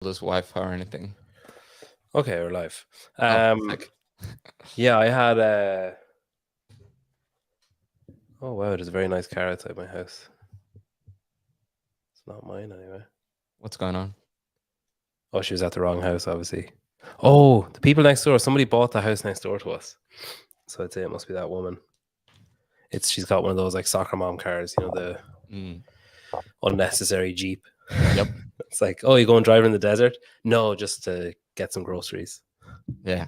lose Wi-Fi or anything. Okay, we're live. Oh, sick. Yeah, I had oh wow, there's a very nice car outside my house. It's not mine anyway. What's going on? Oh, she was at the wrong house, obviously. Oh, the people next door. Somebody bought the house next door to us, so I'd say it must be that woman. She's got one of those like soccer mom cars, the unnecessary Jeep. Yep. It's like, oh, you going driving in the desert? No, just to get some groceries. Yeah.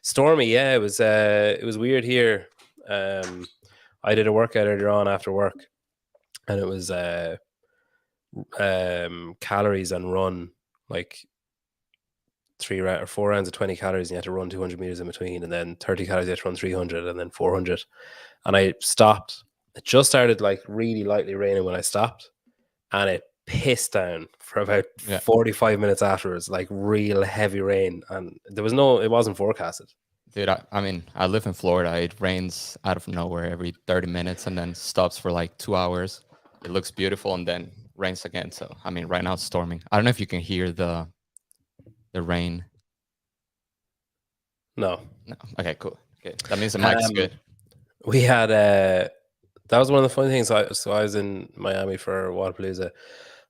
Stormy, yeah, it was weird here. I did a workout earlier on after work, and it was calories and run, like 4 rounds of 20 calories, and you had to run 200 meters in between, and then 30 calories, you had to run 300, and then 400. And I stopped. It just started like really lightly raining when I stopped, and it pissed down for about 45 minutes afterwards, like real heavy rain, and it wasn't forecasted. Dude, I live in Florida. It rains out of nowhere every 30 minutes and then stops for like 2 hours. It looks beautiful and then rains again. So, right now it's storming. I don't know if you can hear the rain. No. Okay, cool. Okay, that means the mic's good. We had that was one of the funny things. So I was in Miami for Wadapalooza,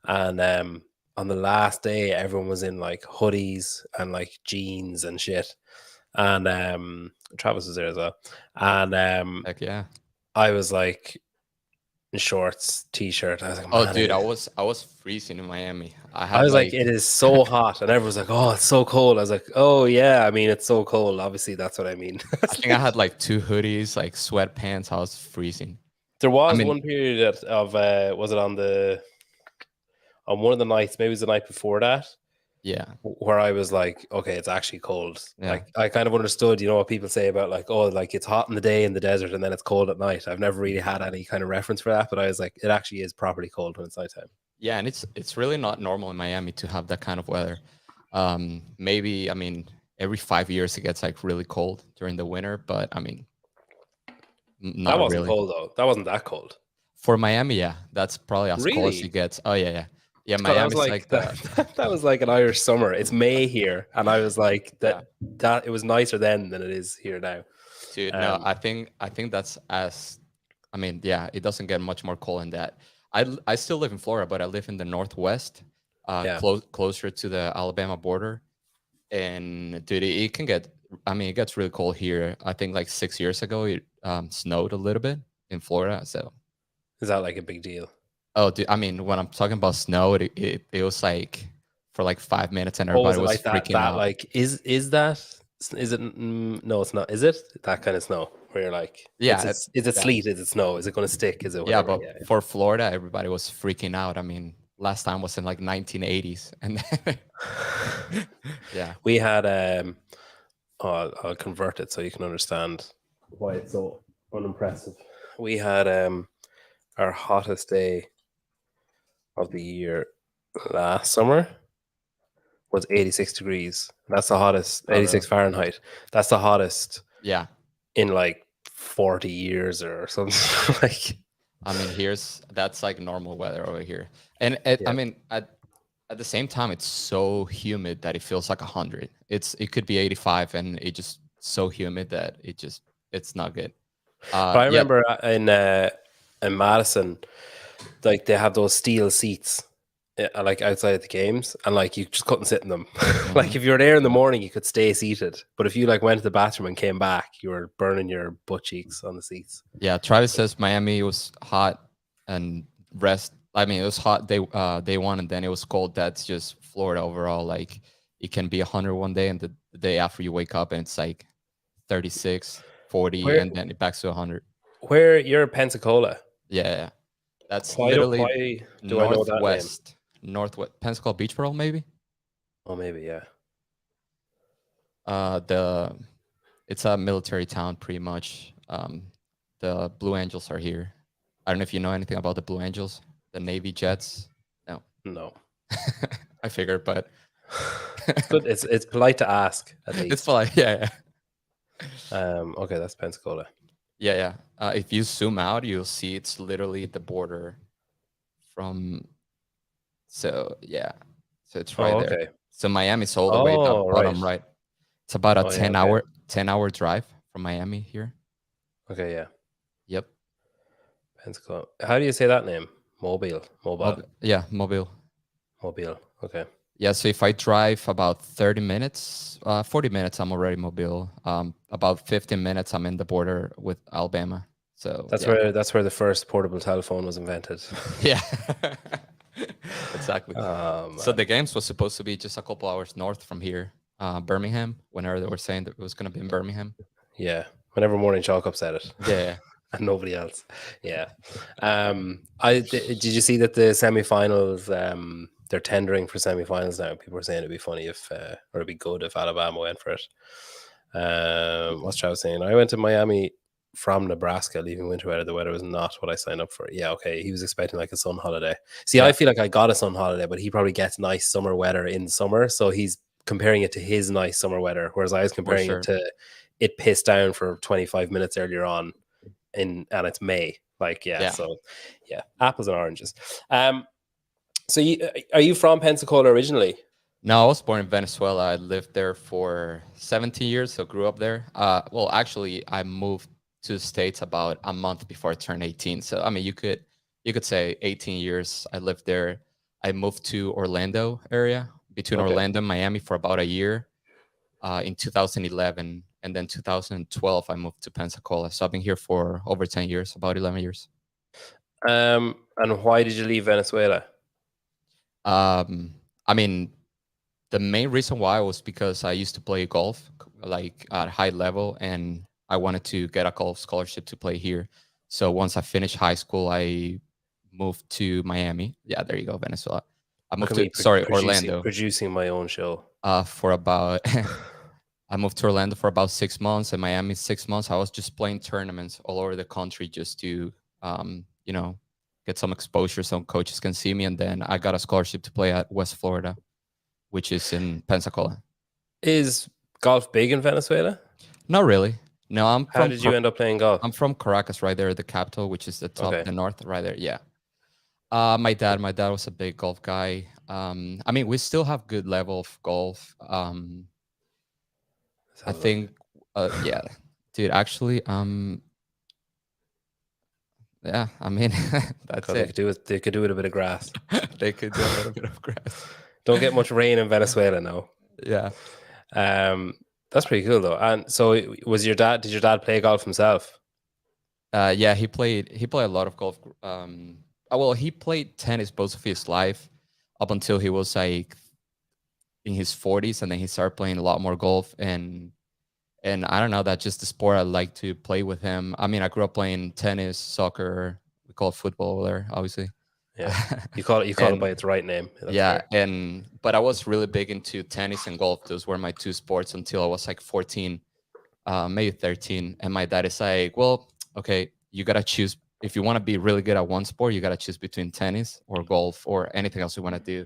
and on the last day, everyone was in like hoodies and like jeans and shit. And Travis was there as well. And Heck yeah. I was like in shorts, t-shirt. I was like, oh, dude, I was freezing in Miami. I was like, it is so hot, and everyone was like, oh, it's so cold. I was like, oh yeah, I mean, it's so cold. Obviously, that's what I mean. I think I had like 2 hoodies, like sweatpants. I was freezing. There was one period of was it on one of the nights, maybe it was the night before that, yeah, where I was like, okay, it's actually cold. Yeah. Like I kind of understood, what people say about like, oh, like it's hot in the day in the desert and then it's cold at night. I've never really had any kind of reference for that, but I was like, it actually is properly cold when it's nighttime. Yeah, and it's really not normal in Miami to have that kind of weather. Maybe every 5 years it gets like really cold during the winter, but not that wasn't really. cold though. That wasn't that cold. For Miami, yeah, that's probably as cold as it gets. Oh yeah. Miami's like that. That was like an Irish summer. It's May here, and I was like that it was nicer then than it is here now. Dude, no, I think that's it doesn't get much more cold than that. I still live in Florida, but I live in the Northwest, closer to the Alabama border. And dude, it can get, it gets really cold here. I think like 6 years ago, it snowed a little bit in Florida. So is that like a big deal? Oh, dude, when I'm talking about snow, it was like for like 5 minutes and everybody was like freaking out. Like, is it? No, it's not. Is it that kind of snow where you're like, yeah, is it sleet? Is it snow? Is it going to stick? Is it? Whatever? Yeah, but for Florida, everybody was freaking out. Last time was in like 1980s, and then yeah, we had I'll convert it so you can understand why it's so unimpressive. We had our hottest day of the year last summer was 86 degrees. That's the hottest. 86 Fahrenheit. That's the hottest. Yeah. In like 40 years or something. Like, that's like normal weather over here. And at the same time, it's so humid that it feels like 100. It could be 85 and it just so humid that it's not good. But I remember in Madison, like they have those steel seats like outside the games, and like you just couldn't sit in them. Like if you were there in the morning, you could stay seated, but if you like went to the bathroom and came back, you were burning your butt cheeks on the seats. Yeah, Travis says Miami was hot and it was hot day 1, and then it was cold. That's just Florida overall. Like it can be 100 one day, and the day after you wake up and it's like 36, 40, and then it backs to 100. Where you're Pensacola? Yeah. That's literally northwest. Northwest. Pensacola Beach Parole, maybe? Oh, maybe, yeah. It's a military town, pretty much. The Blue Angels are here. I don't know if you know anything about the Blue Angels, the Navy jets. No. I figured, but good. It's polite to ask. At least. It's polite, yeah. Okay, that's Pensacola. Yeah. If you zoom out, you'll see it's literally the border from. So yeah, So it's right Oh, there. okay. So Miami's all the way down Oh, right. bottom right. It's about a Oh, yeah, okay. 10-hour drive from Miami here. Okay, yeah. Yep. Pensacola. How do you say that name? Mobile. Yeah, Mobile. Mobile. Okay. Yeah, so if I drive about 30 minutes, 40 minutes, I'm already Mobile. About 15 minutes, I'm in the border with Alabama. So That's yeah. where the first portable telephone was invented. Yeah. Exactly. So Man. the games was supposed to be just a couple hours north from here, Birmingham. Whenever they were saying that it was going to be in Birmingham. Yeah. Whenever Morning Chalk Up said it. Yeah. And nobody else. Yeah. Did you see that the semifinals? They're tendering for semifinals now. People are saying it'd be funny if, or it'd be good if Alabama went for it. What's Travis saying? I went to Miami from Nebraska, leaving winter weather. The weather was not what I signed up for. Yeah, okay. He was expecting like a sun holiday. See, Yeah. I feel like I got a sun holiday, but he probably gets nice summer weather in summer, so he's comparing it to his nice summer weather, whereas I was comparing it to it pissed down for 25 minutes earlier on, and it's May. Like, yeah. So yeah, apples and oranges. So are you from Pensacola originally? No, I was born in Venezuela. I lived there for 17 years, so grew up there. Well, actually, I moved to the States about a month before I turned 18. So I mean, you could say 18 years. I lived there. I moved to Orlando area, between Orlando and Miami, for about a year in 2011, and then 2012 I moved to Pensacola. So I've been here for over 10 years, about 11 years. And why did you leave Venezuela? I mean, the main reason why was because I used to play golf like at high level, and I wanted to get a golf scholarship to play here. So once I finished high school, I moved to Miami. Yeah, there you go, Venezuela. I moved to Orlando. Producing my own show. For about I moved to Orlando for about 6 months, and Miami 6 months. I was just playing tournaments all over the country just to get some exposure, so coaches can see me, and then I got a scholarship to play at West Florida, which is in Pensacola. Is golf big in Venezuela? Not really. No, How did you end up playing golf? I'm from Caracas, right there, the capital, which is the top, the north, right there. Yeah. My dad was a big golf guy. I mean, we still have good level of golf. I think, yeah, dude. Actually, yeah. I mean, that's it. They could do with a bit of grass. They could do a little bit of grass. Don't get much rain in Venezuela now. Yeah. That's pretty cool though. And so, did your dad play golf himself? Yeah, he played a lot of golf. Well, he played tennis most of his life up until he was like in his 40s, and then he started playing a lot more golf. And I don't know, that's just the sport I like to play with him. I mean, I grew up playing tennis, soccer. We call it football there, obviously. Yeah, you call it by its right name. That's but I was really big into tennis and golf. Those were my two sports until I was like 14, maybe 13. And my dad is like, well, okay, you gotta choose. If you want to be really good at one sport, you gotta choose between tennis or golf or anything else you want to do.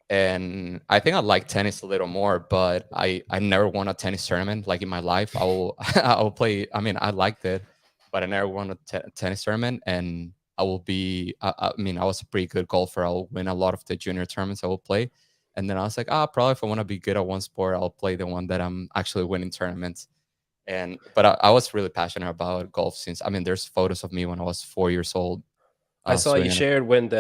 And I think I like tennis a little more, but I never won a tennis tournament like in my life. I will play. I mean, I liked it, but I never won a tennis tournament. And I will be. I mean, I was a pretty good golfer. I'll win a lot of the junior tournaments I will play. And then I was like, probably if I want to be good at one sport, I'll play the one that I'm actually winning tournaments. But I was really passionate about golf since. I mean, there's photos of me when I was 4 years old. I saw you shared when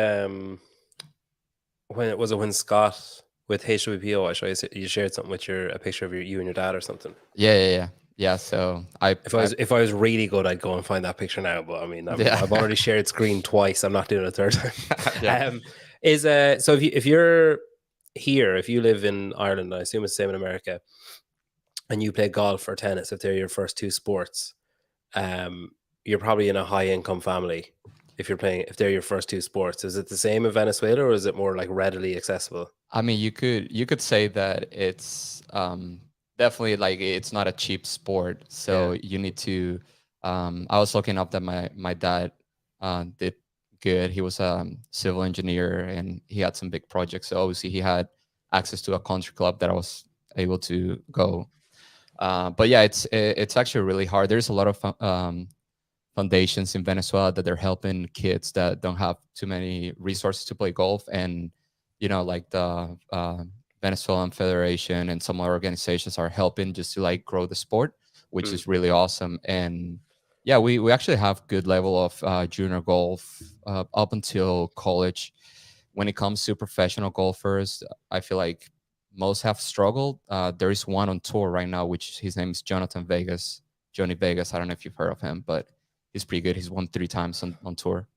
Scott with HWPO. I saw you shared something with a picture of you and your dad or something. Yeah. So if I was really good, I'd go and find that picture now. But I mean, I've already shared screen twice. I'm not doing it a third time. So if you're here, if you live in Ireland, I assume it's the same in America, and you play golf or tennis, if they're your first two sports, you're probably in a high income family. If they're your first two sports, is it the same in Venezuela, or is it more like readily accessible? I mean, you could say that it's definitely like it's not a cheap sport. So you need to. I was looking up that my dad did good. He was a civil engineer and he had some big projects. So obviously he had access to a country club that I was able to go. But yeah, it's actually really hard. There's a lot of foundations in Venezuela that they're helping kids that don't have too many resources to play golf. And like the Venezuelan Federation and some other organizations are helping just to like grow the sport, which is really awesome. And yeah, we actually have good level of junior golf up until college. When it comes to professional golfers, I feel like most have struggled. There is one on tour right now, which his name is Johnny Vegas. I don't know if you've heard of him, but he's pretty good. He's won 3 times on tour.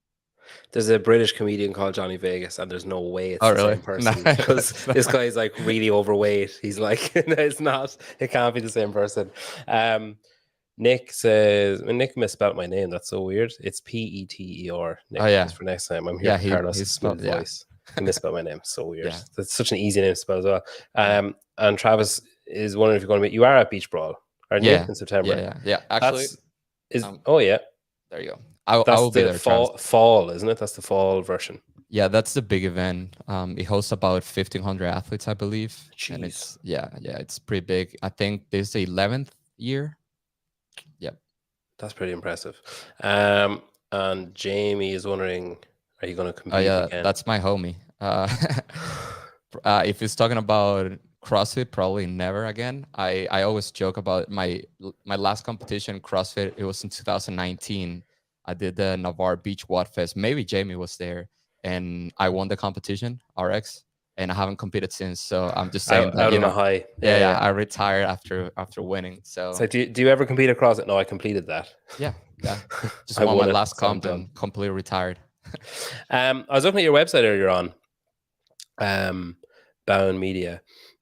There's a British comedian called Johnny Vegas, and there's no way it's Oh, the really? same person because this guy's like really overweight. He's like, it's not. It can't be the same person. Nick says, Nick misspelled my name. That's so weird. It's Peter. Nick, Oh, yeah. just for next time. I'm here for Carlos' smooth voice. He misspelled my name. So weird. Yeah. That's such an easy name to spell as well. And Travis is wondering if you're going to be. You are at Beach Brawl, aren't you? In September. Yeah. Actually, oh yeah. There you go. I will be there. Fall, isn't it? That's the fall version. Yeah, that's the big event. It hosts about 1,500 athletes, I believe. Jeez. And it's pretty big. I think this is the 11th year. Yep. That's pretty impressive. And Jamie is wondering, are you going to compete again? That's my homie. If he's talking about CrossFit, probably never again. I always joke about my last competition CrossFit. It was in 2019. I did the Navarre Beach Watt Fest. Maybe Jamie was there, and I won the competition RX, and I haven't competed since. So I'm just saying that, high. Yeah, I retired after winning. So do you ever compete at CrossFit? No, I completed that. Yeah. Just won my last comp and completely retired. I was looking at your website earlier on, Bown Media,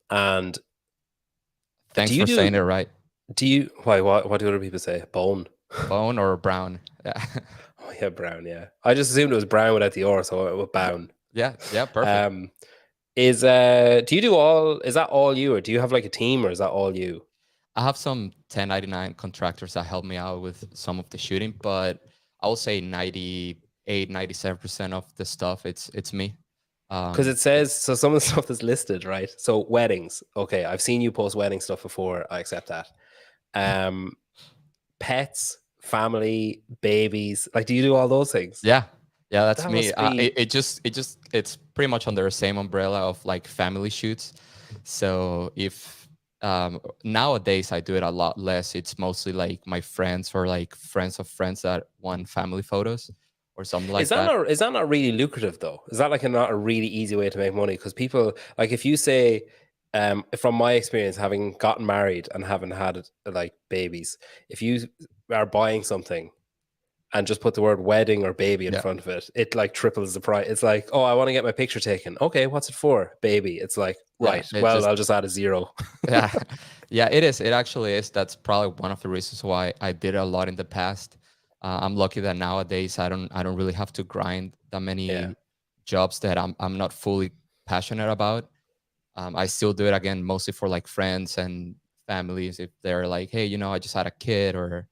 and thanks for saying it right. Do you? Why? What do other people say? Bone or Brown? Yeah. Oh yeah, Brown. Yeah, I just assumed it was Brown without the R, so it was Bown. Yeah, perfect. Do you do all? Is that all you, or do you have like a team, or is that all you? I have some 1099 contractors that help me out with some of the shooting, but I will say 97% of the stuff it's me. Because it says, so some of the stuff that's listed, right? So weddings. Okay, I've seen you post wedding stuff before. I accept that. Pets, family, babies. Like, do you do all those things? Yeah, that's me. It's pretty much under the same umbrella of like family shoots. So if nowadays I do it a lot less. It's mostly like my friends or like friends of friends that want family photos or something like that. Is that not really lucrative though? Is that like not a really easy way to make money? Because people, like, if you say, from my experience, having gotten married and haven't had like babies, if you are buying something and just put the word wedding or baby in front of it, it like triples the price. It's like, oh, I want to get my picture taken. Okay, what's it for? Baby. It's like, right. I'll just add a zero. Yeah, it is. It actually is. That's probably one of the reasons why I did it a lot in the past. I'm lucky that nowadays I don't really have to grind that many jobs that I'm not fully passionate about. I still do it again, mostly for like friends and families. If they're like, hey, I just had a kid, or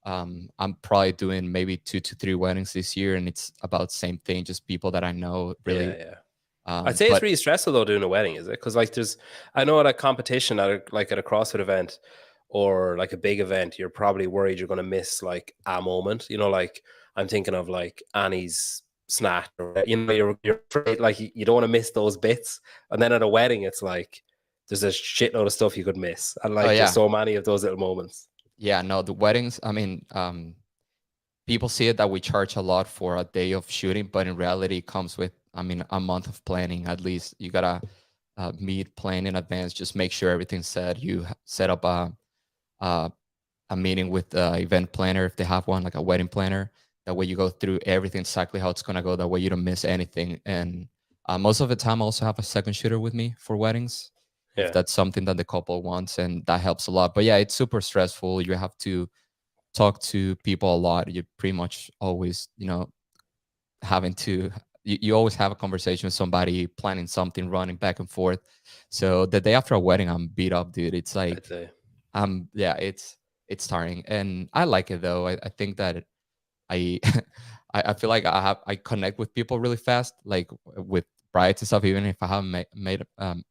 I'm probably doing maybe 2 to 3 weddings this year, and it's about the same thing, just people that I know really. Yeah. I'd say it's really stressful though doing a wedding, is it? Because like I know at a competition, at a CrossFit event or like a big event, you're probably worried you're going to miss like a moment. Like I'm thinking of like Annie's snatch, or you're afraid, like you don't want to miss those bits. And then at a wedding, it's like there's a shitload of stuff you could miss, and like there's so many of those little moments. Yeah, no, the weddings, I mean, people see it that we charge a lot for a day of shooting, but in reality it comes with, I mean, a month of planning. At least you gotta plan in advance, just make sure everything's set. You set up a meeting with the event planner if they have one, like a wedding planner. That way you go through everything exactly how it's gonna go. That way you don't miss anything. And most of the time I also have a second shooter with me for weddings. If that's something that the couple wants, and that helps a lot. But yeah, it's super stressful. You have to talk to people a lot. You pretty much always, having to, you always have a conversation with somebody, planning something, running back and forth. So the day after a wedding, I'm beat up, dude. It's like, it's tiring, and I like it though. I think that I I feel like I connect with people really fast, like with brides and stuff, even if I haven't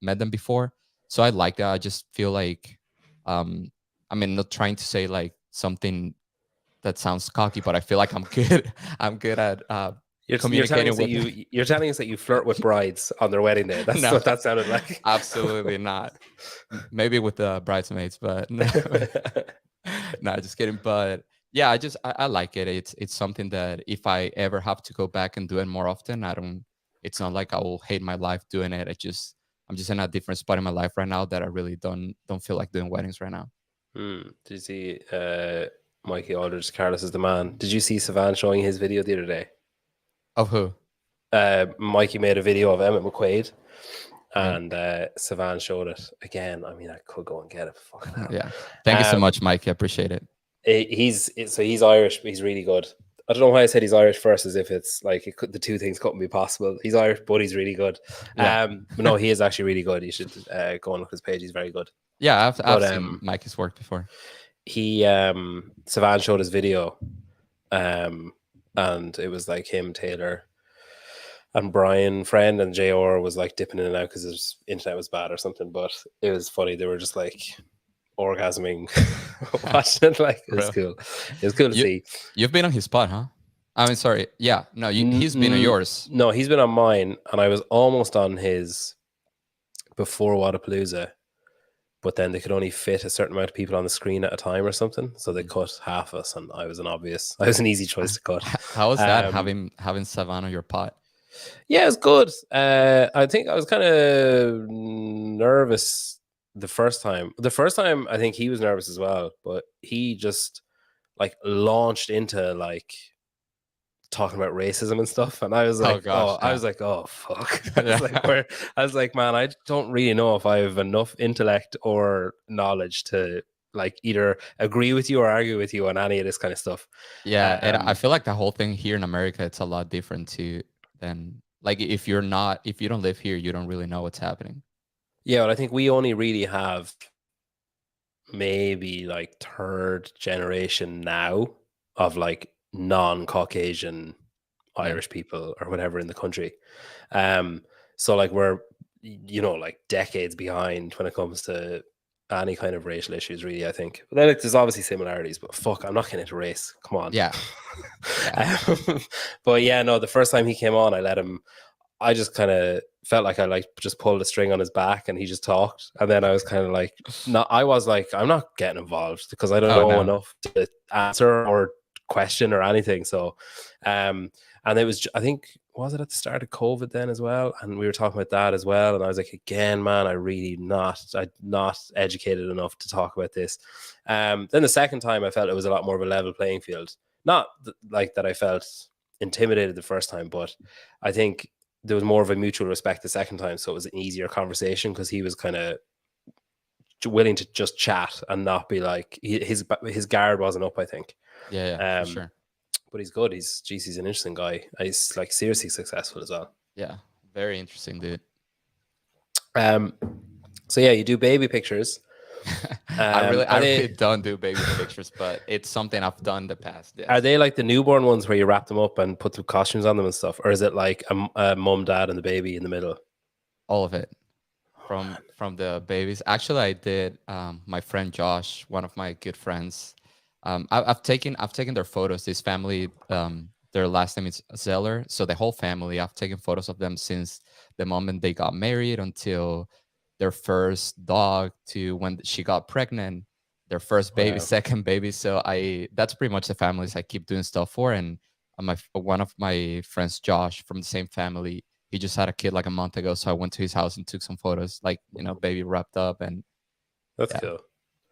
met them before. So I like that. I just feel like, I mean, not trying to say like something that sounds cocky, but I feel like I'm good. I'm good at You're telling us communicating that with. you're telling us that you flirt with brides on their wedding day. That's No, what that sounded like. absolutely not. Maybe with the bridesmaids, but no, no, just kidding. But yeah, I like it. It's something that if I ever have to go back and do it more often, I don't. It's not like I will hate my life doing it. I'm just in a different spot in my life right now that I really don't feel like doing weddings right now. Did you see Mikey Aldridge? Carlos is the man. Did you see Savan showing his video the other day? Of who? Mikey made a video of Emmett McQuaid, Okay. and Savan showed it again. I mean, I could go and get it. Fucking hell. Yeah. Thank you so much, Mike. I appreciate it. He's Irish, but he's really good. I don't know why I said he's Irish first, as if it's like the two things couldn't be possible. He's Irish, but he's really good. Yeah. But no, he is actually really good. You should go and look at his page. He's very good. Yeah, I've seen Mikey's work before. He Savan showed his video, and it was like him, Taylor, and Brian, friend, and JR was like dipping in and out because his internet was bad or something. But it was funny. They were just like orgasming watching it. Like it was cool. It was cool to see. You've been on his spot, huh? I mean, sorry. Yeah. No, he's been on yours. No, he's been on mine, and I was almost on his before Wadapalooza, but then they could only fit a certain amount of people on the screen at a time or something, so they cut half us, and I was an easy choice to cut. How was that having Savan on your pot? Yeah, it was good. I think I was kind of nervous the first time. The first time, I think he was nervous as well, but he just like launched into like talking about racism and stuff, and I was like, I was like, oh fuck. I was like, man, I don't really know if I have enough intellect or knowledge to like either agree with you or argue with you on any of this kind of stuff. Yeah, and I feel like the whole thing here in America, it's a lot different too than like if you don't live here, you don't really know what's happening. Yeah, well, I think we only really have maybe like third generation now of like non-Caucasian Irish people or whatever in the country. So like we're, you know, like decades behind when it comes to any kind of racial issues, really, I think. But like, there's obviously similarities, but fuck, I'm not getting into race. Come on. Yeah. But yeah, no, the first time he came on, I just kind of felt like I like just pulled a string on his back and he just talked. And then I was kind of like, I'm not getting involved because I don't know enough to answer or question or anything. So, and it was, I think, was it at the start of COVID then as well? And we were talking about that as well. And I was like, again, man, I'm not educated enough to talk about this. Then the second time I felt it was a lot more of a level playing field. Not like that I felt intimidated the first time, but I think there was more of a mutual respect the second time. So it was an easier conversation because he was kind of willing to just chat and not be like, his guard wasn't up, I think. Yeah, for sure. But he's good. He's an interesting guy. He's like seriously successful as well. Yeah, very interesting dude. So yeah, you do baby pictures. I really don't do baby pictures, but it's something I've done in the past. Yes. Are they like the newborn ones where you wrap them up and put the costumes on them and stuff, or is it like a mom, dad, and the baby in the middle? All of it, from the babies. Actually, I did. My friend Josh, one of my good friends. I've taken their photos. This family, their last name is Zeller, so the whole family. I've taken photos of them since the moment they got married until their first dog to when she got pregnant, their first baby, second baby. So that's pretty much the families I keep doing stuff for. And one of my friends, Josh, from the same family, he just had a kid like a month ago. So I went to his house and took some photos, like, you know, baby wrapped up. And that's cool.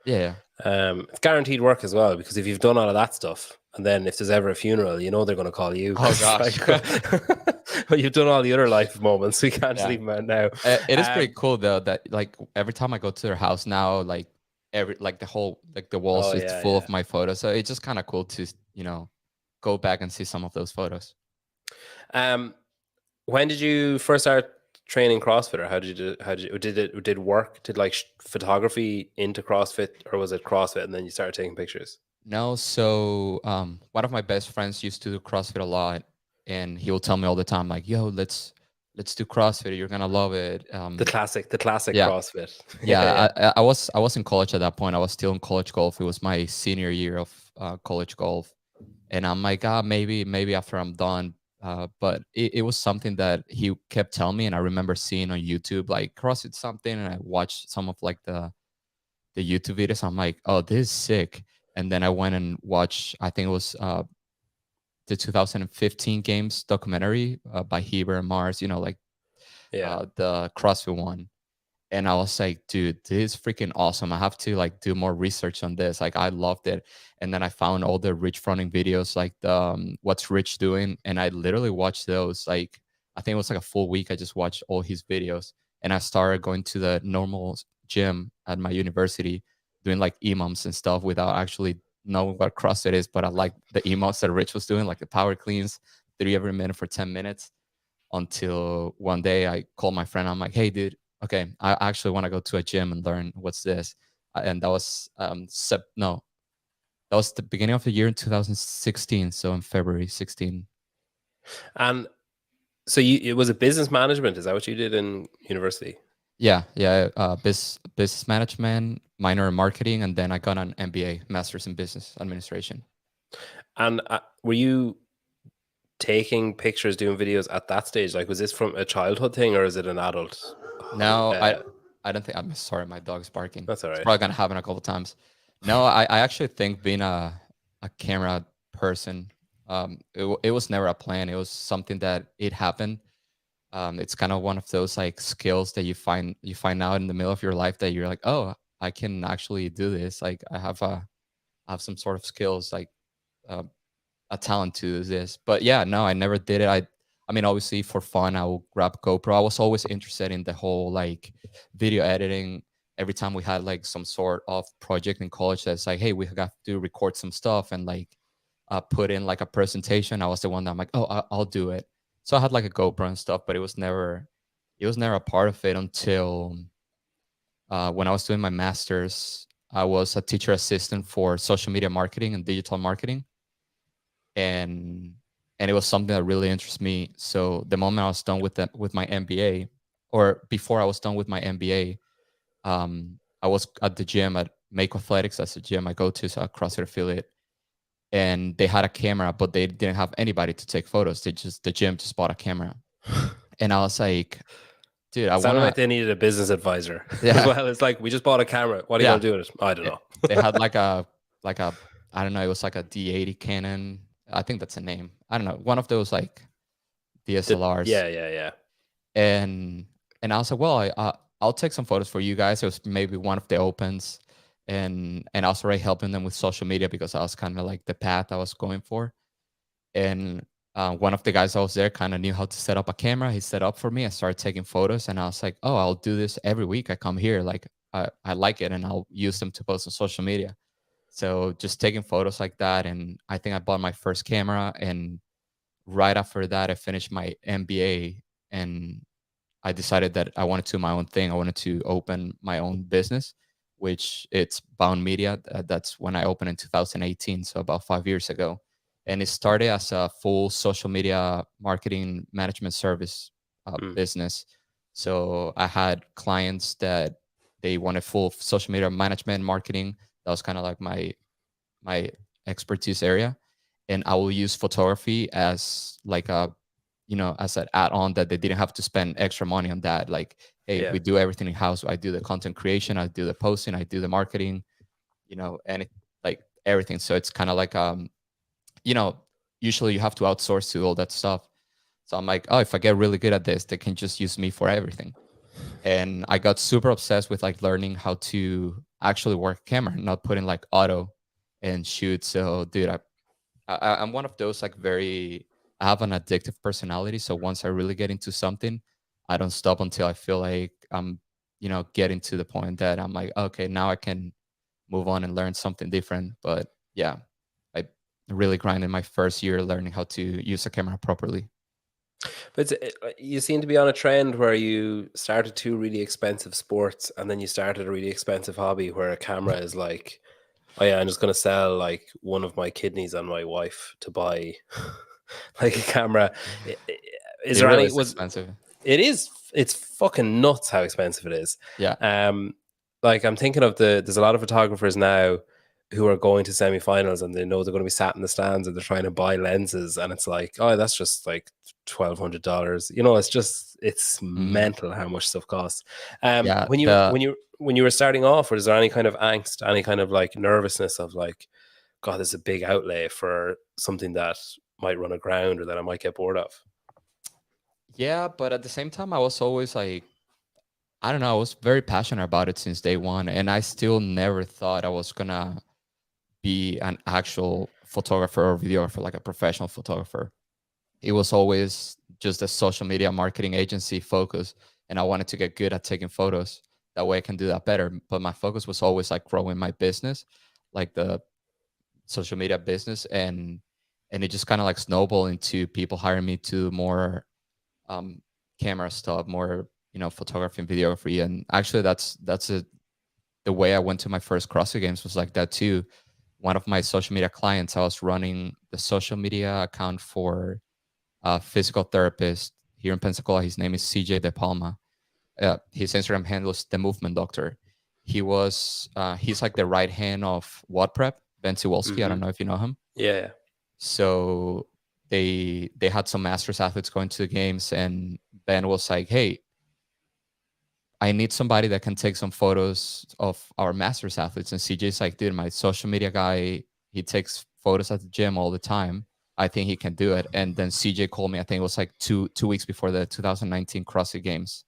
Yeah. It's guaranteed work as well, because if you've done all of that stuff and then if there's ever a funeral, you know they're going to call you. Oh gosh. But you've done all the other life moments, so you can't just leave them out now. It is pretty cool though that like every time I go to their house now, like the walls is full of my photos. So it's just kind of cool to, you know, go back and see some of those photos. When did you first start training CrossFit, or did like photography into CrossFit, or was it CrossFit and then you started taking pictures? No, so one of my best friends used to do CrossFit a lot, and he will tell me all the time, like, yo, let's do CrossFit, you're gonna love it. The classic CrossFit. I was in college at that point. I was still in college golf. It was my senior year of college golf, and I'm like, maybe after I'm done But it was something that he kept telling me, and I remember seeing on YouTube like CrossFit something, and I watched some of like the YouTube videos. I'm like, oh, this is sick. And then I went and watched, I think it was the 2015 games documentary by Heber and Mars, like the CrossFit one. And I was like, dude, this is freaking awesome. I have to like do more research on this. Like, I loved it. And then I found all the Rich Froning videos, like the What's Rich Doing, and I literally watched those. Like, I think it was like a full week. I just watched all his videos, and I started going to the normal gym at my university, doing like EMOMs and stuff without actually knowing what CrossFit is. But I like the EMOMs that Rich was doing, like the power cleans, 3 every minute for 10 minutes. Until one day I called my friend. I'm like, hey, dude, okay, I actually want to go to a gym and learn what's this. And that was no, that was the beginning of the year in 2016. So in February 16. And so it was a business management. Is that what you did in university? Yeah. Business management, minor in marketing, and then I got an MBA, master's in business administration. And were you taking pictures, doing videos at that stage? Like, was this from a childhood thing, or is it an adult? No, I don't think. I'm sorry, my dog's barking. That's all right. It's probably gonna happen a couple times. No, I actually think being a camera person, it was never a plan. It was something that it happened. It's kind of one of those like skills that you find out in the middle of your life that you're like, oh, I can actually do this. Like, I have some sort of skills, like uh, a talent to this. But yeah, no, I never did it. I mean, obviously for fun, I will grab GoPro. I was always interested in the whole like video editing. Every time we had like some sort of project in college that's like, hey, we got to record some stuff and like put in like a presentation. I was the one that I'm like, oh, I'll do it. So I had like a GoPro and stuff, but it was never a part of it until when I was doing my master's. I was a teacher assistant for social media marketing and digital marketing, and it was something that really interests me. So the moment I was done with my MBA, or before I was done with my MBA, I was at the gym at Make Athletics. That's a gym I go to, so a CrossFit affiliate, and they had a camera, but they didn't have anybody to take photos. The gym just bought a camera, and I was like, dude, I sounded want like they needed a business advisor. Yeah. As well, it's like, we just bought a camera. What are you gonna do with it? I don't know. They had like a I don't know. It was like a D80 Canon. I think that's a name. I don't know. One of those like DSLRs. Yeah. And I was like, well, I'll take some photos for you guys. It was maybe one of the opens, and I was already helping them with social media because I was kind of like the path I was going for. And one of the guys that was there kind of knew how to set up a camera. He set up for me. I started taking photos, and I was like, oh, I'll do this every week. I come here, like I like it, and I'll use them to post on social media. So just taking photos like that, and I think I bought my first camera, and right after that, I finished my MBA, and I decided that I wanted to do my own thing. I wanted to open my own business, which it's Bound Media. That's when I opened in 2018, so about 5 years ago. And it started as a full social media marketing management service business. So I had clients that they wanted full social media management marketing. That was kind of like my expertise area, and I will use photography as like a as an add-on that they didn't have to spend extra money on that. Like, hey, we do everything in house. I do the content creation, I do the posting, I do the marketing, and like everything. So it's kind of like usually you have to outsource to all that stuff. So I'm like, oh, if I get really good at this, they can just use me for everything. And I got super obsessed with like learning how to actually work a camera, not put in like auto and shoot. So dude, I'm one of those like I have an addictive personality. So once I really get into something, I don't stop until I feel like I'm, getting to the point that I'm like, okay, now I can move on and learn something different. But yeah, I really grinded my first year learning how to use a camera properly. But you seem to be on a trend where you started two really expensive sports, and then you started a really expensive hobby where a camera is like, oh yeah, I'm just going to sell like one of my kidneys on my wife to buy like a camera. Is there really any? Was expensive? It is. It's fucking nuts how expensive it is. Yeah. Like I'm thinking of there's a lot of photographers now who are going to semifinals and they know they're going to be sat in the stands and they're trying to buy lenses, and it's like, oh, that's just like $1,200. You know, it's Mhm. mental how much stuff costs. Yeah, When you were starting off, was there any kind of angst, any kind of like nervousness of like, God, there's a big outlay for something that might run aground or that I might get bored of? yeah, but at the same time, I was always like, I don't know, I was very passionate about it since day one, and I still never thought I was gonna be an actual photographer or videographer, like a professional photographer. It was always just a social media marketing agency focus, and I wanted to get good at taking photos. That way, I can do that better. But my focus was always like growing my business, like the social media business, and it just kind of like snowballed into people hiring me to more um, camera stuff, more photography and videography. And actually, the way I went to my first CrossFit Games was like that too. One of my social media clients, I was running the social media account for a physical therapist here in Pensacola. His name is CJ De Palma. His Instagram handle is the Movement Doctor. He's like the right hand of What Prep, Ben Siwolski. I don't know if you know him. Yeah. So they had some masters athletes going to the games, and Ben was like, "Hey, I need somebody that can take some photos of our masters athletes." And CJ's like, "Dude, my social media guy, he takes photos at the gym all the time. I think he can do it." And then CJ called me. I think it was like two weeks before the 2019 CrossFit Games,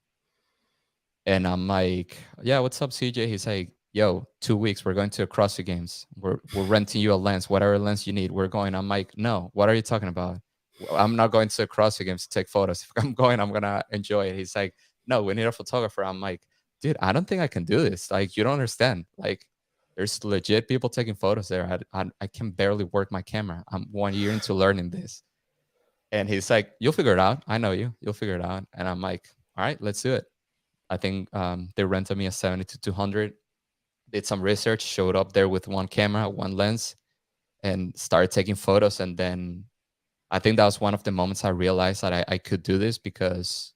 and I'm like, "Yeah, what's up, CJ?" He's like, "Yo, 2 weeks, we're going to the CrossFit Games. We're renting you a lens, whatever lens you need. We're going." I'm like, "No, what are you talking about? I'm not going to the CrossFit Games to take photos. If I'm going, I'm gonna enjoy it." He's like, "No, we need a photographer." I'm like, "Dude, I don't think I can do this. Like, you don't understand. Like, there's legit people taking photos there. I can barely work my camera. I'm 1 year into learning this." And he's like, "You'll figure it out. I know you. You'll figure it out." And I'm like, "All right, let's do it." I think they rented me a 70 to 200. Did some research, showed up there with one camera, one lens, and started taking photos. And then I think that was one of the moments I realized that I could do this, because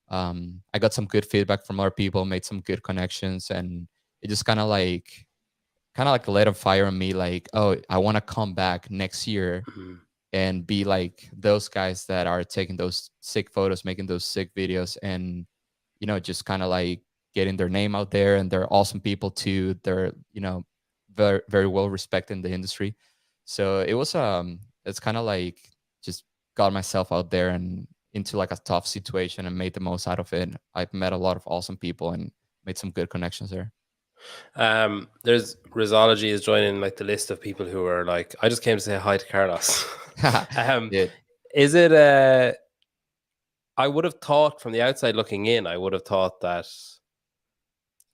I got some good feedback from other people, made some good connections, and it just kind of like lit a fire in me. Like, oh, I want to come back next year Mhm. and be like those guys that are taking those sick photos, making those sick videos, and just kind of like getting their name out there. And they're awesome people too. They're very very well respected in the industry. So it's kind of like just got myself out there and into like a tough situation and made the most out of it. I've met a lot of awesome people and made some good connections there. There's Rizology is joining like the list of people who are like, I just came to say hi to Carlos. Yeah. Is it I would have thought from the outside looking in, I would have thought that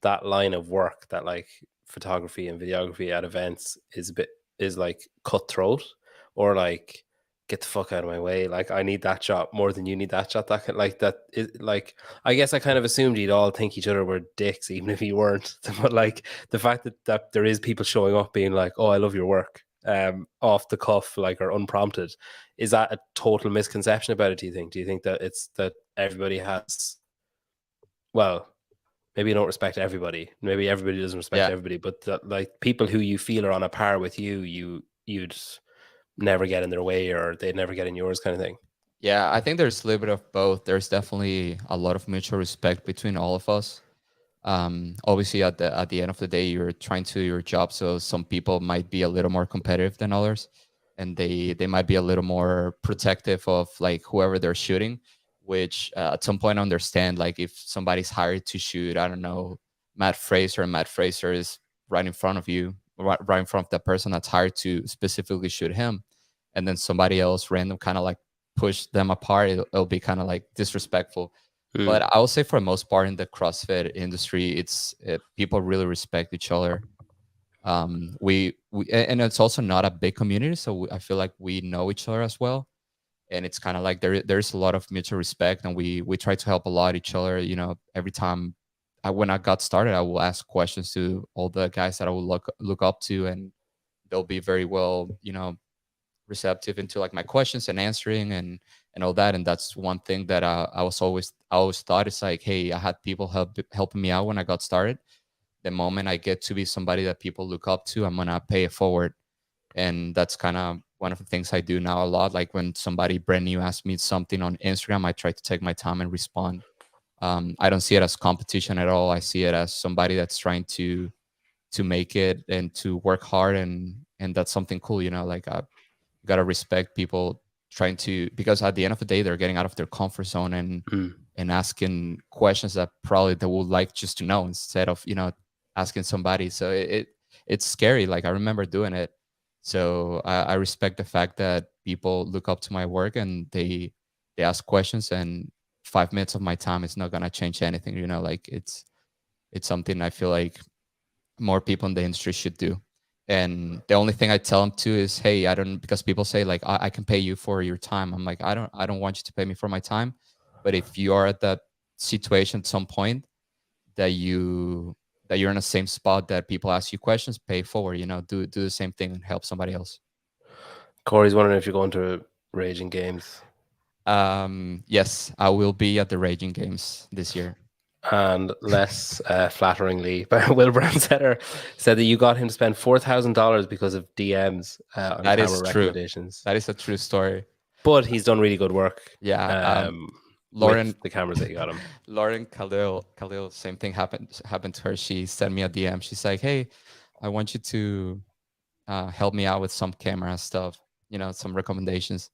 that line of work, that like photography and videography at events is like cutthroat, or like, get the fuck out of my way. Like, I need that shot more than you need that shot. That like that is like, I guess I kind of assumed you'd all think each other were dicks, even if you weren't. But like the fact that there is people showing up being like, "Oh, I love your work," off the cuff, like, or unprompted, is that a total misconception about it? Do you think that it's that everybody has, well, maybe you don't respect everybody. Maybe everybody doesn't respect Yeah. everybody, but that, like, people who you feel are on a par with you, you'd never get in their way, or they'd never get in yours, kind of thing. Yeah, I think there's a little bit of both. There's definitely a lot of mutual respect between all of us. Obviously, at the end of the day, you're trying to do your job, so some people might be a little more competitive than others, and they might be a little more protective of like whoever they're shooting. Which at some point I understand. Like, if somebody's hired to shoot, I don't know, Matt Fraser, and Matt Fraser is right in front of you, right in front of the person that's hired to specifically shoot him, and then somebody else random kind of like push them apart, it'll be kind of like disrespectful. But Mm. I would say for the most part in the CrossFit industry, people really respect each other. And it's also not a big community, so I feel like we know each other as well, and it's kind of like there's a lot of mutual respect, and we try to help a lot each other. Every time when I got started, I will ask questions to all the guys that I will look up to, and they'll be very well, receptive into like my questions and answering and all that. And that's one thing that I always thought, it's like, hey, I had people helping me out when I got started, the moment I get to be somebody that people look up to, I'm gonna pay it forward. And that's kind of one of the things I do now a lot. Like when somebody brand new asks me something on Instagram, I try to take my time and respond. I don't see it as competition at all. I see it as somebody that's trying to make it and to work hard, and that's something cool, you know. Like I gotta respect people trying to, because at the end of the day they're getting out of their comfort zone and asking questions that probably they would like just to know, instead of, you know, asking somebody. So it's scary. Like I remember doing it. So I respect the fact that people look up to my work and they ask questions, and 5 minutes of my time is not gonna change anything, you know. Like it's something I feel like more people in the industry should do. And the only thing I tell them to is, hey, I don't, because people say like, I can pay you for your time. I'm like, I don't want you to pay me for my time. But if you are at that situation at some point that you're in the same spot that people ask you questions, pay forward, you know, do the same thing and help somebody else. Corey's wondering if you're going to Raging Games. Yes, I will be at the Raging Games this year. And less flatteringly, Will Brandsetter said that you got him to spend $4,000 because of DMs on That camera is true. recommendations. That is a true story. But he's done really good work. Yeah. Lauren, with the cameras that you got him. Lauren Khalil, same thing happened to her. She sent me a DM. She's like, hey, I want you to help me out with some camera stuff, you know, some recommendations.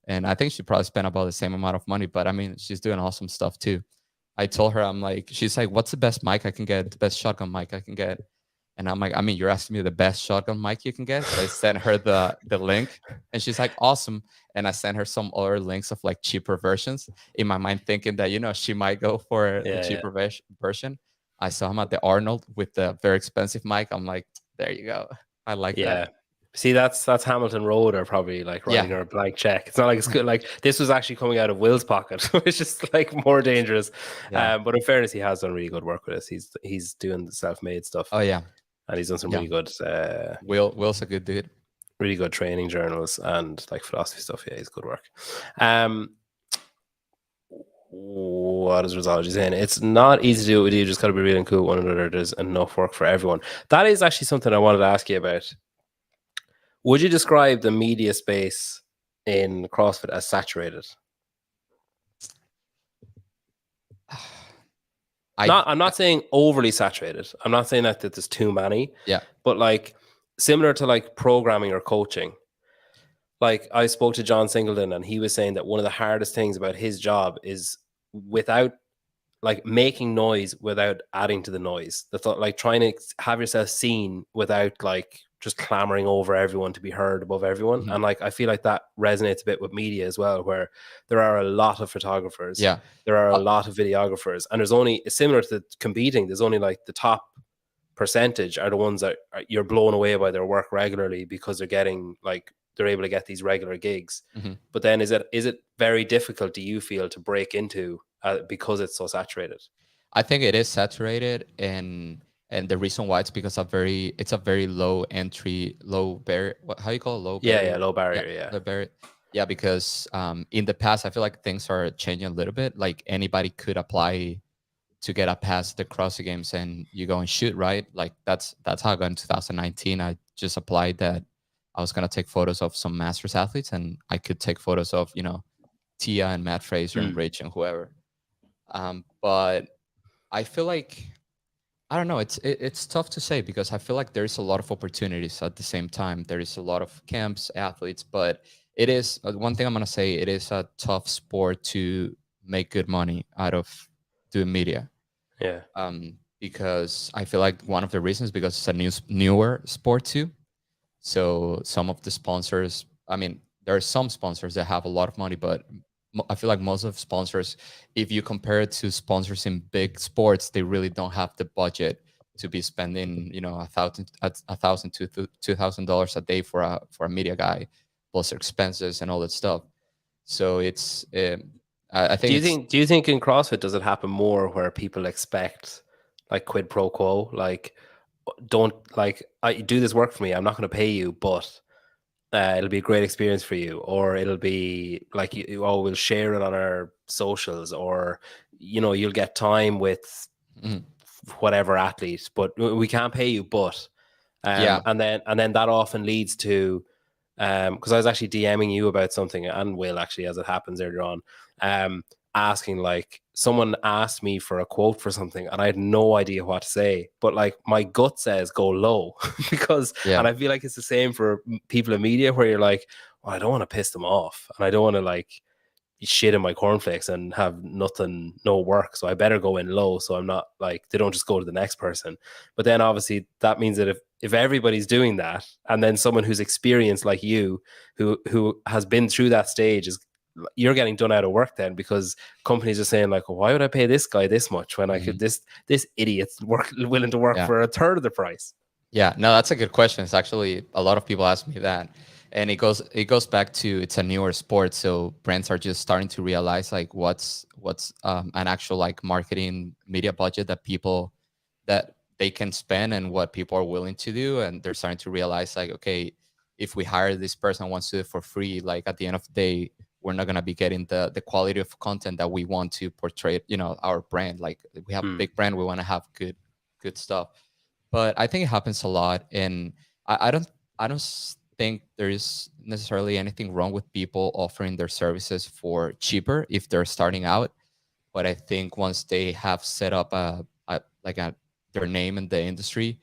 And I think she probably spent about the same amount of money, but I mean, she's doing awesome stuff too. I told her, I'm like, she's like, what's the best mic I can get? The best shotgun mic I can get? And I'm like, I mean, you're asking me the best shotgun mic you can get? So I sent her the link, and she's like, awesome. And I sent her some other links of like cheaper versions, in my mind thinking that, you know, she might go for the cheaper version. I saw him at the Arnold with the very expensive mic. I'm like, there you go. I like that. See, that's Hamilton Road, or probably like writing her a blank check. It's not like it's good. Like this was actually coming out of Will's pocket, which is like more dangerous. Yeah. But in fairness, he has done really good work with us. He's doing the self-made stuff. Oh yeah, and he's done some really good. Will's a good dude. Really good training journals and like philosophy stuff. Yeah, he's good work. What is Rosology saying? It's not easy to do it with you. Just got to be real and cool with one another. There's enough work for everyone. That is actually something I wanted to ask you about. Would you describe the media space in CrossFit as saturated? I'm not saying overly saturated. I'm not saying that there's too many. Yeah. But like similar to like programming or coaching. Like I spoke to John Singleton, and he was saying that one of the hardest things about his job is without like making noise without adding to the noise. The thought, like trying to have yourself seen without like just clamoring over everyone to be heard above everyone. Mm-hmm. And like I feel like that resonates a bit with media as well, where there are a lot of photographers. Yeah. There are a lot of videographers, and there's only, similar to competing, there's only like the top percentage are the ones that you're blown away by their work regularly because they're getting like, they're able to get these regular gigs. Mm-hmm. But then is it very difficult, do you feel, to break into because it's so saturated? I think it is saturated, and the reason why it's because it's a very low entry, low barrier. How you call it? Low barrier? Yeah, low barrier. Yeah, low barrier. Yeah, because in the past, I feel like things are changing a little bit. Like anybody could apply to get a pass the CrossFit Games, and you go and shoot, right? Like that's how I got in 2019. I just applied that I was gonna take photos of some Masters athletes, and I could take photos of, you know, Tia and Matt Fraser and Rich and whoever. But I feel like, I don't know, it's tough to say, because I feel like there's a lot of opportunities at the same time. There is a lot of camps, athletes, but it is one thing I'm gonna say, it is a tough sport to make good money out of doing media. Yeah. Because I feel like one of the reasons, because it's a newer sport too. So some of the sponsors, I mean, there are some sponsors that have a lot of money, but I feel like most of sponsors, if you compare it to sponsors in big sports, they really don't have the budget to be spending, you know, $1,000 to $2,000 a day for a media guy, plus expenses and all that stuff. So it's, I think. Do you think in CrossFit does it happen more where people expect like quid pro quo, like, don't, like, I do this work for me, I'm not going to pay you, but it'll be a great experience for you, or it'll be like, we'll share it on our socials, or, you know, you'll get time with whatever athlete, but we can't pay you. But and then that often leads to because I was actually DMing you about something, and Will actually, as it happens earlier on, asking, like, someone asked me for a quote for something and I had no idea what to say, but like my gut says go low because and I feel like it's the same for people in media where you're like, well, I don't want to piss them off and I don't want to like shit in my cornflakes and have no work, so I better go in low so I'm not like they don't just go to the next person. But then obviously that means that if everybody's doing that, and then someone who's experienced like you who has been through that stage, is you're getting done out of work then, because companies are saying like, well, why would I pay this guy this much when I could this idiot's willing to work for a third of the price? Yeah, no, that's a good question. It's actually a lot of people ask me that, and it goes back to it's a newer sport, so brands are just starting to realize like what's an actual like marketing media budget that they can spend and what people are willing to do, and they're starting to realize like, okay, if we hire this person who wants to do it for free, like at the end of the day, we're not gonna be getting the quality of content that we want to portray, our brand. Like we have a big brand, we want to have good stuff. But I think it happens a lot, and I don't think there is necessarily anything wrong with people offering their services for cheaper if they're starting out. But I think once they have set up their name in the industry,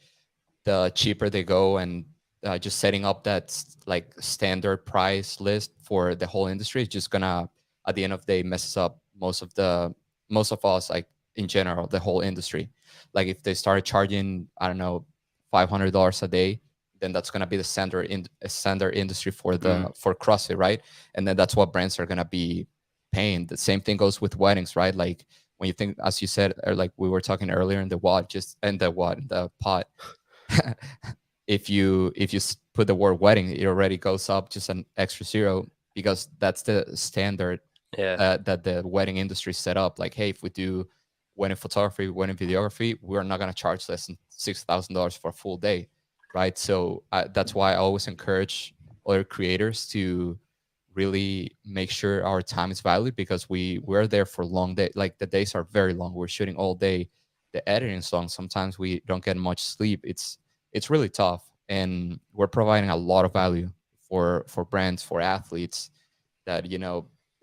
the cheaper they go, and just setting up that like standard price list for the whole industry is just gonna at the end of the day messes up most of us, like in general the whole industry. Like if they start charging, I don't know, $500 a day, then that's gonna be the standard industry for for CrossFit, right? And then that's what brands are gonna be paying. The same thing goes with weddings, right? Like when you think, as you said, or like we were talking earlier in the pot, if you put the word wedding, it already goes up just an extra zero, because that's the standard that the wedding industry set up. Like, hey, if we do wedding photography, wedding videography, we're not going to charge less than $6,000 for a full day, right? So that's why I always encourage other creators to really make sure our time is valued, because we're there for long day. Like the days are very long. We're shooting all day. The editing is long. Sometimes we don't get much sleep. It's really tough, and we're providing a lot of value for brands, for athletes, that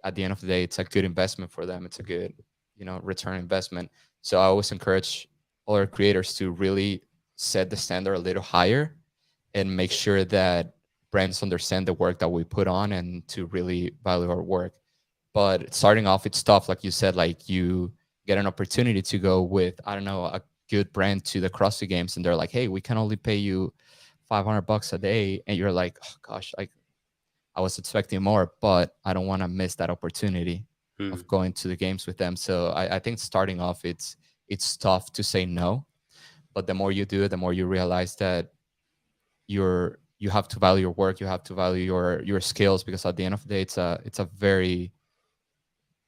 at the end of the day, it's a good investment for them. It's a good return investment. So I always encourage other creators to really set the standard a little higher and make sure that brands understand the work that we put on and to really value our work. But starting off, it's tough. Like you said, like you get an opportunity to go with, I don't know, a good brand to the CrossFit Games, and they're like, hey, we can only pay you $500 a day. And you're like, oh gosh, like I was expecting more, but I don't want to miss that opportunity of going to the games with them. So I think starting off, it's tough to say no, but the more you do it, the more you realize that you have to value your work, you have to value your skills, because at the end of the day, it's a very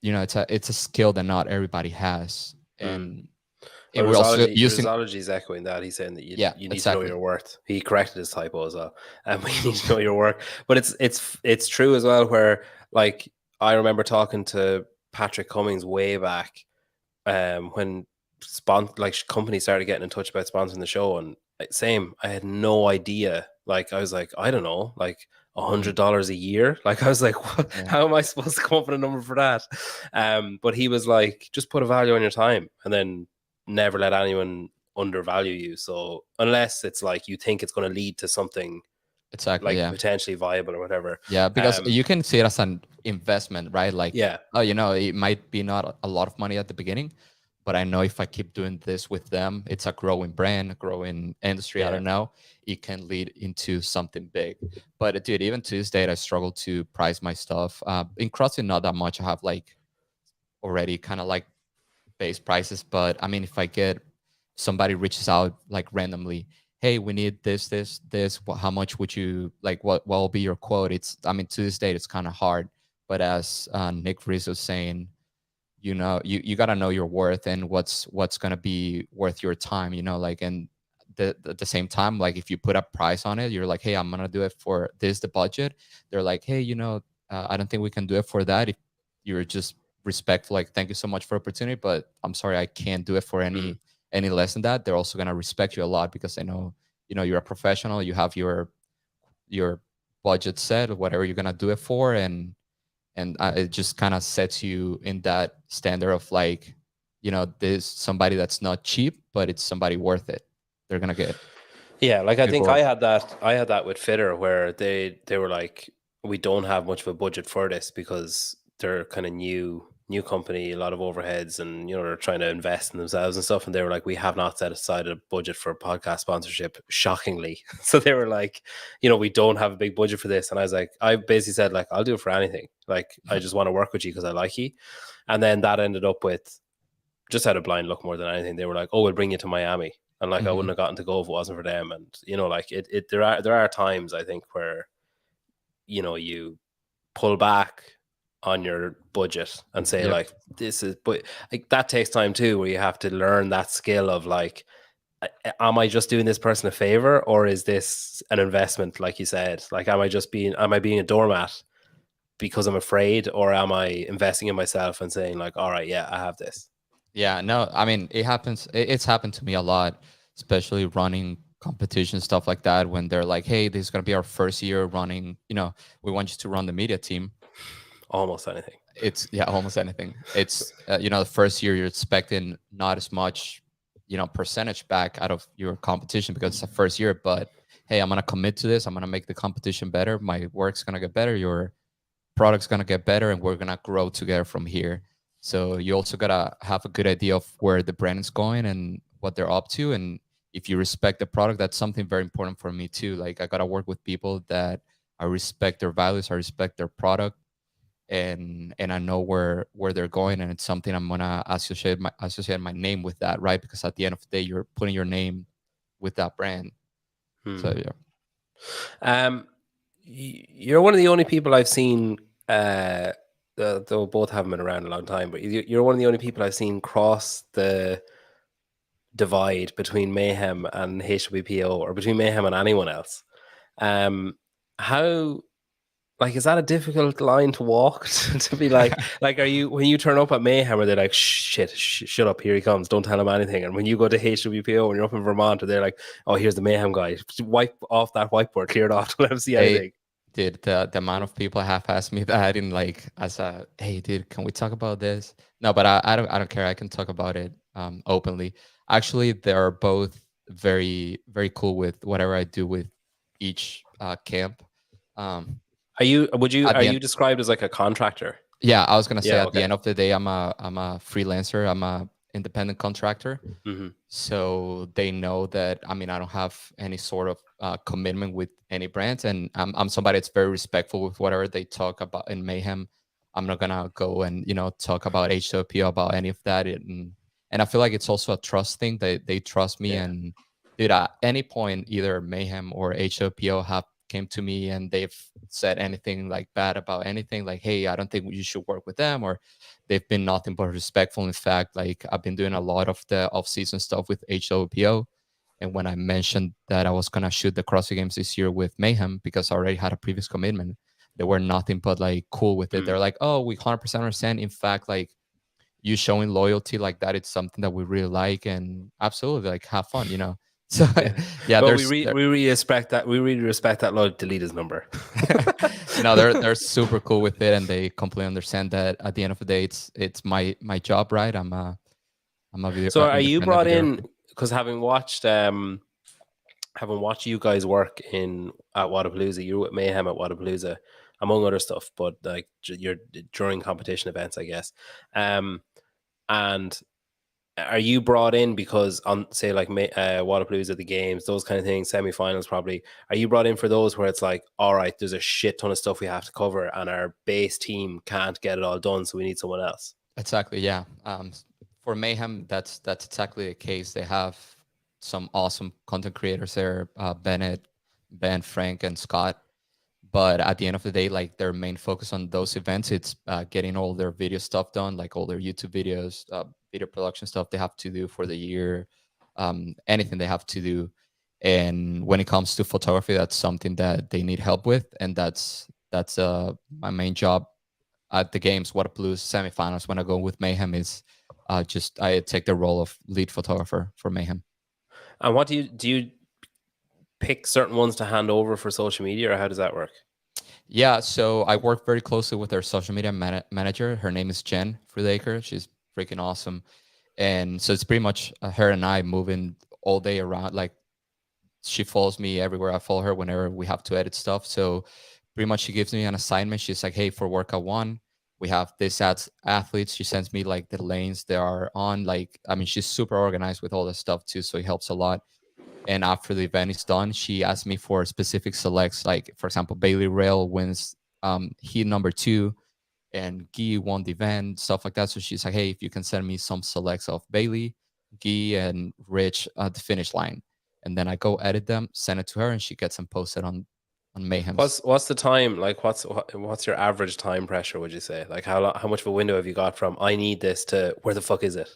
it's a skill that not everybody has. And well, we're also using is echoing that. He's saying that you need to know your worth. He corrected his typo as well, and we need to know your work. But it's true as well, where like I remember talking to Patrick Cummings way back when companies started getting in touch about sponsoring the show, and same, I had no idea. Like I was like, I don't know, like $100 a year. Like I was like, what? Yeah. How am I supposed to come up with a number for that? But he was like, just put a value on your time, and then never let anyone undervalue you. So unless it's like you think it's going to lead to something exactly like potentially viable or whatever. Yeah, because you can see it as an investment, right? Like, oh, it might be not a lot of money at the beginning, but I know if I keep doing this with them, it's a growing brand, a growing industry. I don't know, it can lead into something big. But dude, even to this day, I struggle to price my stuff. In CrossFit, not that much. I have like already kind of like base prices, but I mean, if I get somebody reaches out like randomly, hey, we need this. How much would you like? What will be your quote? I mean, to this day, it's kind of hard. But as Nick Rizzo was saying, you got to know your worth and what's going to be worth your time, like, and at the same time, like if you put a price on it, you're like, hey, I'm going to do it for this, the budget. They're like, hey, I don't think we can do it for that. If you're just respectful, like, thank you so much for opportunity, but I'm sorry, I can't do it for any any less than that, they're also gonna respect you a lot because they know, you're a professional. You have your budget set or whatever you're gonna do it for, and it just kind of sets you in that standard of like, there's somebody that's not cheap, but it's somebody worth it. They're gonna get Yeah, like I think people. I had that with Fitter where they were like, we don't have much of a budget for this because they're kind of new company, a lot of overheads, and they're trying to invest in themselves and stuff. And they were like, we have not set aside a budget for podcast sponsorship, shockingly. So they were like, we don't have a big budget for this. And I was like, I basically said, like, I'll do it for anything. Like, I just want to work with you because I like you. And then that ended up with, just out of blind luck more than anything, they were like, oh, we'll bring you to Miami. And like, I wouldn't have gotten to go if it wasn't for them. And like there are times I think where you pull back on your budget and say, Yep. like, this is, but like that takes time too, where you have to learn that skill of like, am I just doing this person a favor, or is this an investment? Like you said, like, am I being a doormat because I'm afraid, or am I investing in myself and saying like, all right, yeah, I have this. Yeah, no, I mean, it happens. It's happened to me a lot, especially running competition stuff like that. When they're like, "Hey, this is gonna be our first year running. We want you to run the media team." Almost anything. It's almost anything. It's the first year you're expecting not as much, percentage back out of your competition because it's the first year. But hey, I'm gonna commit to this. I'm gonna make the competition better. My work's gonna get better. Your product's gonna get better, and we're gonna grow together from here. So you also gotta have a good idea of where the brand is going and what they're up to. And if you respect the product, that's something very important for me too. Like, I gotta work with people that I respect their values, I respect their product, and I know where they're going, and it's something I'm gonna associate my name with that, right? Because at the end of the day, you're putting your name with that brand. So yeah. You're one of the only people I've seen, though both haven't been around a long time, but you're one of the only people I've seen cross the divide between Mayhem and HWPO, or between Mayhem and anyone else. How, like, is that a difficult line to walk to be like, are you, when you turn up at Mayhem, are they like, shut up, here he comes, don't tell him anything? And when you go to HWPO, when you're up in Vermont, they're like, oh, here's the Mayhem guy, wipe off that whiteboard, clear it off, don't let him see anything. Dude, the amount of people have asked me that in like, as a, hey, dude, can we talk about this? No, but I don't care. I can talk about it openly. Actually, they're both very, very cool with whatever I do with each camp. Are you described as like a contractor? Yeah, I was gonna say at the end of the day, I'm a freelancer. I'm a independent contractor. So they know that, I mean, I don't have any sort of commitment with any brands, and I'm somebody that's very respectful with whatever they talk about in Mayhem. I'm not gonna go and talk about HWPO, about any of that, and I feel like it's also a trust thing. They trust me, and dude, at any point, either Mayhem or HWPO have came to me and they've said anything like bad about anything, like, hey, I don't think you should work with them, or they've been nothing but respectful. In fact, like, I've been doing a lot of the off-season stuff with HWPO, and when I mentioned that I was gonna shoot the CrossFit Games this year with Mayhem because I already had a previous commitment, they were nothing but like cool with it. They're like, oh, we 100% understand. In fact, like, you showing loyalty like that, it's something that we really like, and absolutely, like, have fun, So yeah, well, we really respect that. We really respect that. Lord, delete his number. No, they're super cool with it, and they completely understand that at the end of the day, it's my job, right? I'm a video. So are you brought in because having watched you guys work at Wodapalooza, you were with Mayhem at Wodapalooza, among other stuff, but like you're during competition events, I guess. And are you brought in because on, say, like Wodapalooza, the games, those kind of things, semifinals probably, are you brought in for those where it's like, all right, there's a shit ton of stuff we have to cover and our base team can't get it all done, so we need someone else? Exactly, yeah. For Mayhem, that's exactly the case. They have some awesome content creators there, Bennett, Ben, Frank, and Scott. But at the end of the day, like, their main focus on those events, it's getting all their video stuff done, like all their YouTube videos, video production stuff they have to do for the year, anything they have to do. And when it comes to photography, that's something that they need help with, and that's my main job at the games. Wodapalooza semifinals, when I go with Mayhem, is just I take the role of lead photographer for Mayhem. And what do you pick certain ones to hand over for social media, or how does that work? Yeah, so I work very closely with our social media manager. Her name is Jen Frudaker. She's freaking awesome. And so it's pretty much her and I moving all day around. Like, she follows me everywhere I follow her whenever we have to edit stuff. So pretty much she gives me an assignment. She's like, hey, for workout 1, we have this athletes. She sends me like the lanes they are on. Like, I mean, she's super organized with all this stuff too. So it helps a lot. And after the event is done, she asked me for specific selects. Like, for example, Bailey Rail wins heat number 2, and Guy won the event, stuff like that. So she's like, hey, if you can send me some selects of Bailey, Guy, and Rich at the finish line. And then I go edit them, send it to her, and she gets them posted on Mayhem's. What's the time? Like, what's your average time pressure, would you say? Like, how much of a window have you got from I need this to where the fuck is it?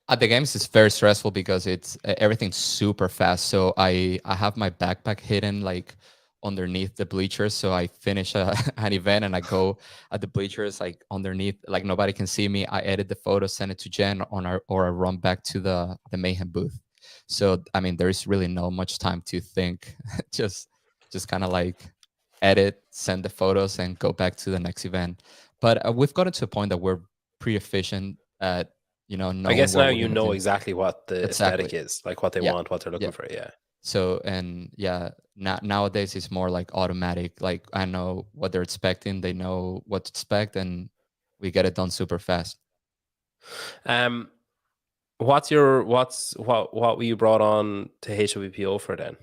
At the games, it's very stressful because it's everything's super fast. So I have my backpack hidden like underneath the bleachers. So I finish an event and I go at the bleachers like underneath, like nobody can see me. I edit the photo, send it to Jen or I run back to the Mayhem booth. So I mean, there is really no much time to think. just kind of like edit, send the photos, and go back to the next event. But we've gotten to a point that we're pretty efficient at I knowing guess what now we're you gonna know do. exactly what the Exactly. aesthetic is, like what they Yeah. want, what they're looking Yeah. for. Yeah. So, and yeah, nowadays it's more like automatic. Like, I know what they're expecting, they know what to expect, and we get it done super fast. What were you brought on to HWPO for then?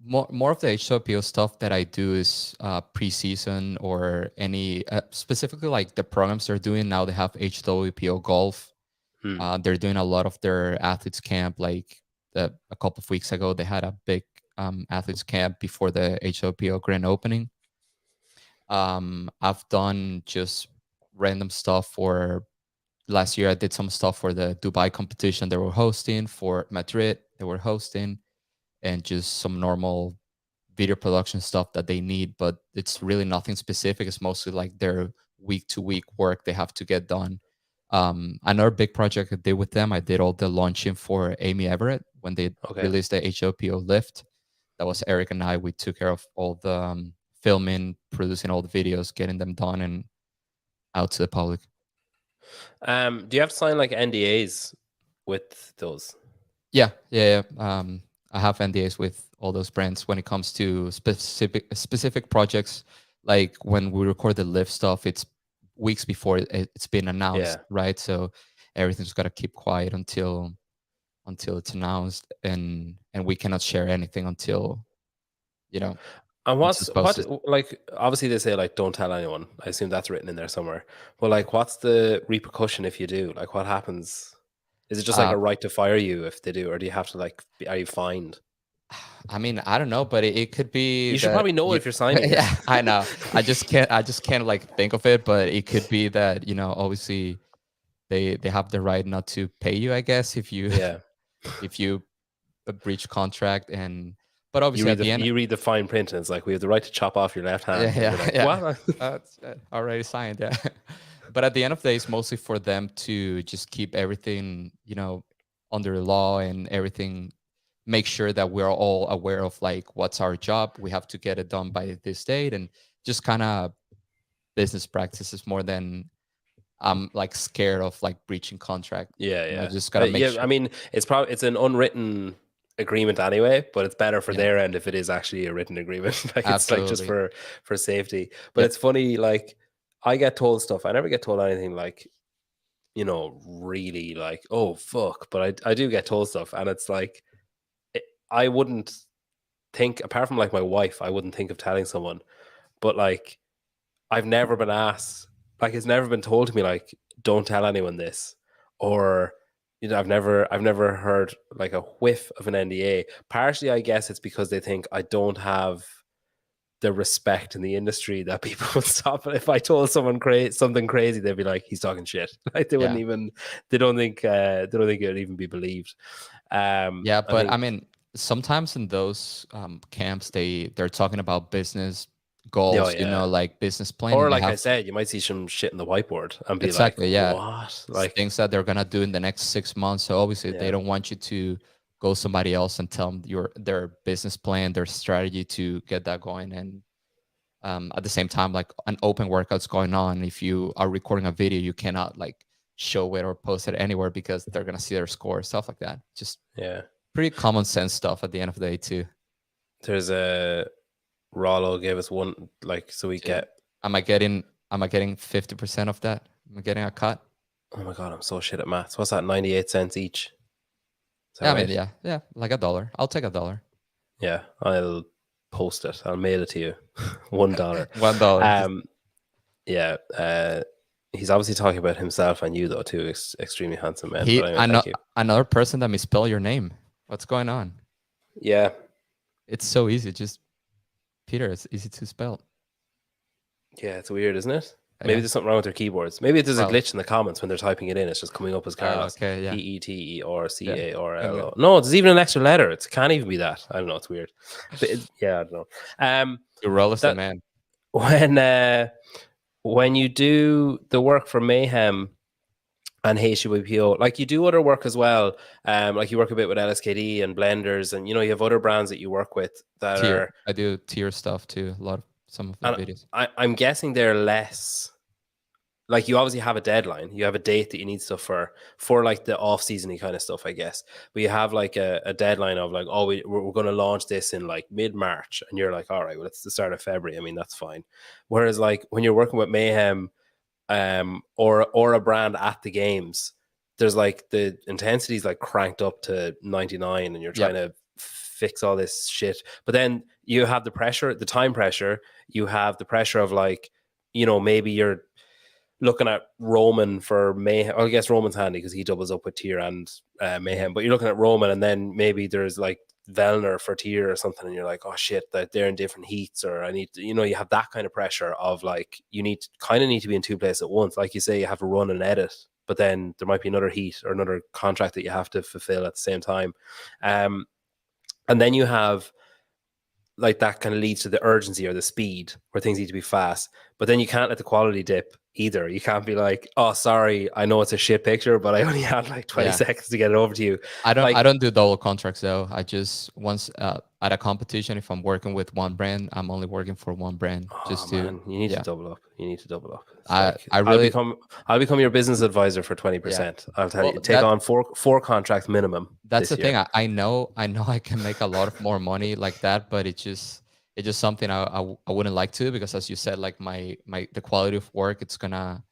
More of the HWPO stuff that I do is preseason or any specifically like the programs they're doing now. They have HWPO golf. They're doing a lot of their athletes camp. Like a couple of weeks ago, they had a big athletes camp before the HWPO grand opening. I've done just random stuff for last year. I did some stuff for the Dubai competition they were hosting, for Madrid they were hosting, and just some normal video production stuff that they need. But it's really nothing specific. It's mostly like their week to week work they have to get done. Another big project I did with them, I did all the launching for Amy Everett when they released the HOPO lift. That was Eric and I. We took care of all the filming, producing all the videos, getting them done and out to the public. Do you have to sign like NDAs with those? Yeah. I have NDAs with all those brands when it comes to specific projects. Like when we record the live stuff, it's weeks before it's been announced, right? So everything's got to keep quiet until it's announced, and we cannot share anything until And what like obviously they say like don't tell anyone. I assume that's written in there somewhere. But like, what's the repercussion if you do? Like, what happens? Is it just like a right to fire you if they do, or do you have to like are you fined? I mean, I don't know, but it could be. You should probably know if you're signing. Yeah, I know. I just can't like think of it, but it could be that obviously they have the right not to pay you, I guess, if you if you breach contract. And but obviously at the end you read the fine print and it's like we have the right to chop off your left hand. That's already signed. Yeah. But at the end of the day, it's mostly for them to just keep everything under law and everything. Make sure that we're all aware of like what's our job. We have to get it done by this date, and just kind of business practices more than I'm like scared of like breaching contract. Just gotta make sure. I mean, it's an unwritten agreement anyway, but it's better for their end if it is actually a written agreement. Like it's like just for safety. But it's funny, like I get told stuff. I never get told anything like really like, oh fuck, but I do get told stuff, and it's like I wouldn't think, apart from like my wife, I wouldn't think of telling someone. But like I've never been asked, like it's never been told to me like don't tell anyone this, or I've never heard like a whiff of an NDA. Partially I guess it's because they think I don't have the respect in the industry that people would stop. If I told someone something crazy, they'd be like, he's talking shit. Like they wouldn't even, they don't think it would even be believed. But I mean, sometimes in those camps they're talking about business Oh goals, yeah. like business plan, Or and they like I have said, you might see some shit in the whiteboard and be like, exactly, yeah, what? Like, things that they're gonna do in the next 6 months. So obviously, they yeah, don't want you to go somebody else and tell them their business plan, their strategy to get that going. And at the same time, like an open workout's going on. If you are recording a video, you cannot like show it or post it anywhere because they're gonna see their score, stuff like that. Just yeah. pretty common sense stuff at the end of the day too. There's a Rollo gave us one, like, so we Dude, get, am I getting 50% of that? Am I getting a cut? oh my God, I'm so shit at maths. What's that? 98 cents each. Is that Yeah, I mean, right? yeah, like $1. I'll take $1. Yeah, I'll post it. I'll mail it to you. $1. $1. Yeah. He's obviously talking about himself and you though, two extremely handsome men. He But anyway, I know thank you. another person that misspell your name. What's going on? Yeah. It's so easy. Just Peter. It's easy to spell. Yeah, it's weird, isn't it? Maybe Yeah. there's something wrong with their keyboards. Maybe there's a Well. glitch in the comments when they're typing it in. It's just coming up as Carlos. Okay. Yeah. Yeah. And Petercaro. No, there's even an extra letter. It can't even be that. I don't know. It's weird. But yeah, I don't know. Urel is the That man. when you do the work for Mayhem and HWPO, like you do other work as well. Like you work a bit with LSKD and Blenders, and you have other brands that you work with that Tier. are. I do tier stuff too. A lot of some of the And videos. I'm guessing they're less. Like you obviously have a deadline, you have a date that you need stuff for like the off-seasony kind of stuff, I guess. But you have like a deadline of like, oh, we're going to launch this in like mid-March, and you're like, all right, well, it's the start of February. I mean, that's fine. Whereas like when you're working with Mayhem, or a brand at the games, there's like the intensity is like cranked up to 99, and you're trying to fix all this shit. But then you have the pressure, the time pressure. You have the pressure of like, maybe you're looking at Roman for Mayhem. Well, I guess Roman's handy because he doubles up with Tier and Mayhem. But you're looking at Roman, and then maybe there's like Vellner for Tier or something, and you're like, oh shit, that they're in different heats, or I need to, you have that kind of pressure of like you need to be in two places at once. Like you say, you have to run and edit, but then there might be another heat or another contract that you have to fulfill at the same time. And then you have like that kind of leads to the urgency or the speed where things need to be fast, but then you can't let the quality dip either. You can't be like, oh, sorry, I know it's a shit picture, but I only had like 20 seconds to get it over to you. I don't do double contracts though. I just once at a competition, if I'm working with one brand, I'm only working for one brand. Man, you need to double up. You need to double up. I'll become your business advisor for 20%. I'll tell you, take on four contracts minimum. That's the thing. I know I can make a lot of more money like that, but it's just something I wouldn't like to, because as you said, like the quality of work, it's gonna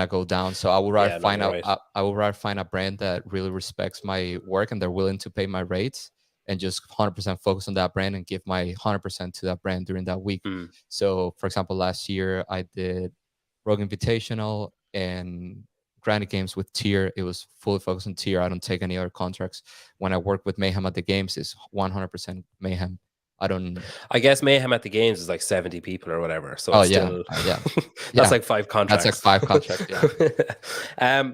go down. So I would rather I would rather find a brand that really respects my work and they're willing to pay my rates, and just 100% focus on that brand and give my 100% to that brand during that week. So for example, last year I did Rogue Invitational and Granite Games with Tier. It was fully focused on Tier. I don't take any other contracts. When I work with Mayhem at the games, it's 100% Mayhem. I guess Mayhem at the games is like 70 people or whatever. So that's like 5 contracts. That's like 5 contracts. Yeah.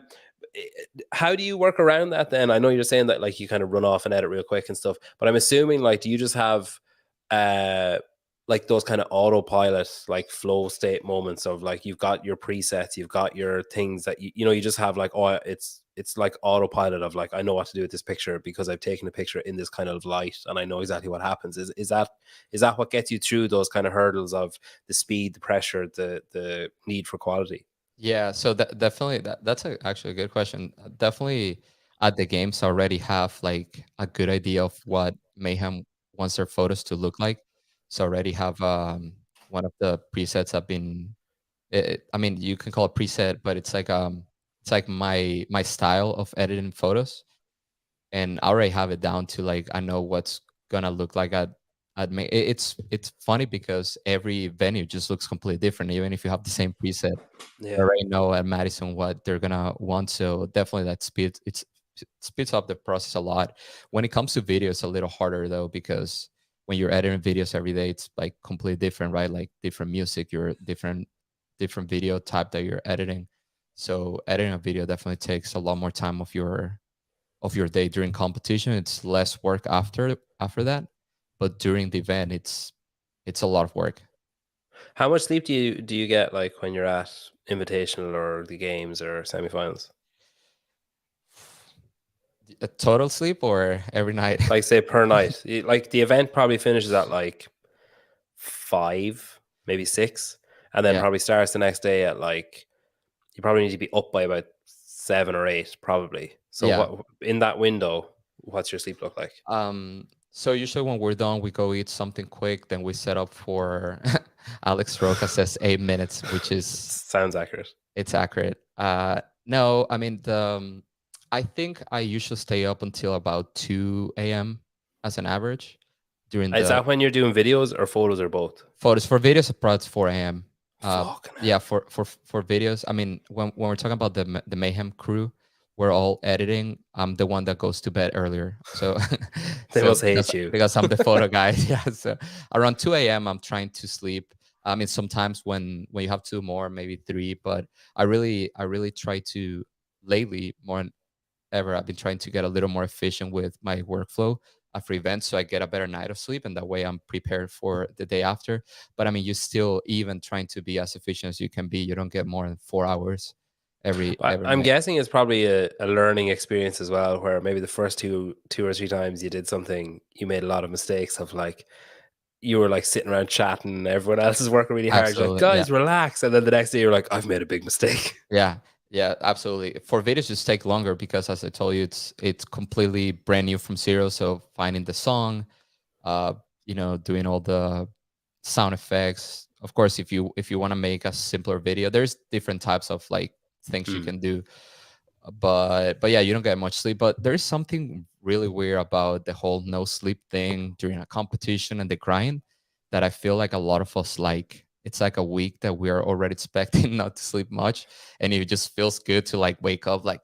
How do you work around that then? I know you're saying that like you kind of run off and edit real quick and stuff, but I'm assuming like, do you just have like those kind of autopilot, like flow state moments of like, you've got your presets, you've got your things that you just have like, oh, it's like autopilot of like, I know what to do with this picture because I've taken a picture in this kind of light and I know exactly what happens. Is that what gets you through those kind of hurdles of the speed, the pressure, the need for quality? Yeah, so definitely that's actually a good question. Definitely at the games I already have like a good idea of what Mayhem wants their photos to look like. So I already have one of the presets have been I mean, you can call it preset, but it's like my style of editing photos, and I already have it down to like I know what's gonna look like at it's funny because every venue just looks completely different, even if you have the same preset. I already know at Madison what they're gonna want, so definitely that speeds up the process a lot. When it comes to video, it's a little harder though, because when you're editing videos every day, it's like completely different, right? Like different music, you're different video type that you're editing. So editing a video definitely takes a lot more time of your day. During competition, it's less work after that, but during the event, it's a lot of work. How much sleep do you get like when you're at invitational or the games or semifinals? A total sleep or every night? Like say per night. Like the event probably finishes at like 5, maybe 6, and then Yeah. probably starts the next day at like you probably need to be up by about 7 or 8 probably. So Yeah. what in that window, what's your sleep look like? So usually when we're done, we go eat something quick. Then we set up for Alex Roca says 8 minutes, which is Sounds accurate. it's accurate. No, I mean I think I usually stay up until about 2 a.m. as an average during Is the that when you're doing videos or photos or both? photos. For videos, about 4 a.m. Fucking Yeah, hell. for videos. I mean, when we're talking about the Mayhem crew, we're all editing. I'm the one that goes to bed earlier. So They so must hate you. because I'm the photo guy. Yeah. So around 2 a.m. I'm trying to sleep. I mean, sometimes when you have two more, maybe three, but I really try to lately more than ever. I've been trying to get a little more efficient with my workflow after events, so I get a better night of sleep, and that way I'm prepared for the day after. But I mean, you still even trying to be as efficient as you can be. You don't get more than 4 hours every I'm night. guessing it's probably a learning experience as well, where maybe the first two or three times you did something, you made a lot of mistakes of like you were like sitting around chatting, everyone else is working really hard. You're like, Absolutely, yeah. guys, relax. And then the next day you're like, I've made a big mistake. Yeah, yeah, absolutely. For videos, just take longer because, as I told you, it's completely brand new from zero. So finding the song, uh, doing all the sound effects. Of course, if you want to make a simpler video, there's different types of like things you Hmm. can do. But yeah, you don't get much sleep. But there's something really weird about the whole no sleep thing during a competition and the grind that I feel like a lot of us like. It's like a week that we are already expecting not to sleep much, and it just feels good to like wake up like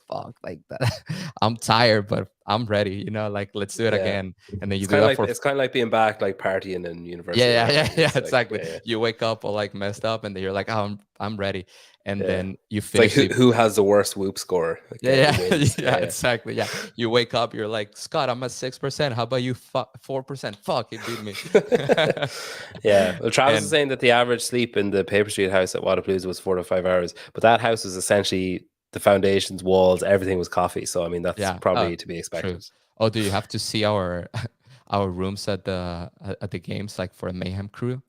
fuck like that. I'm tired, but I'm ready. Like let's do it Yeah. again, and then you It's do kind of that like for it's kind of like being back like partying in university or yeah, yeah, whatever. yeah, And yeah, it's like, exactly. yeah, You wake up all like messed up, and then you're like, oh, I'm ready, and yeah. then you It's like finish who it. who has the worst whoop score? Like Yeah, who yeah, wins? yeah, Yeah, exactly. Yeah, you wake up, you're like, Scott, I'm at 6%. How about you? 4%. Fuck, he beat me. yeah. Well, Travis was And saying that the average sleep in the Paper Street house at Wadapalooza was 4 to 5 hours, but that house was essentially the foundations, walls, everything was coffee. So I mean, that's yeah, probably to be true. expected. Oh, do you have to see our our rooms at the games, like for a Mayhem crew?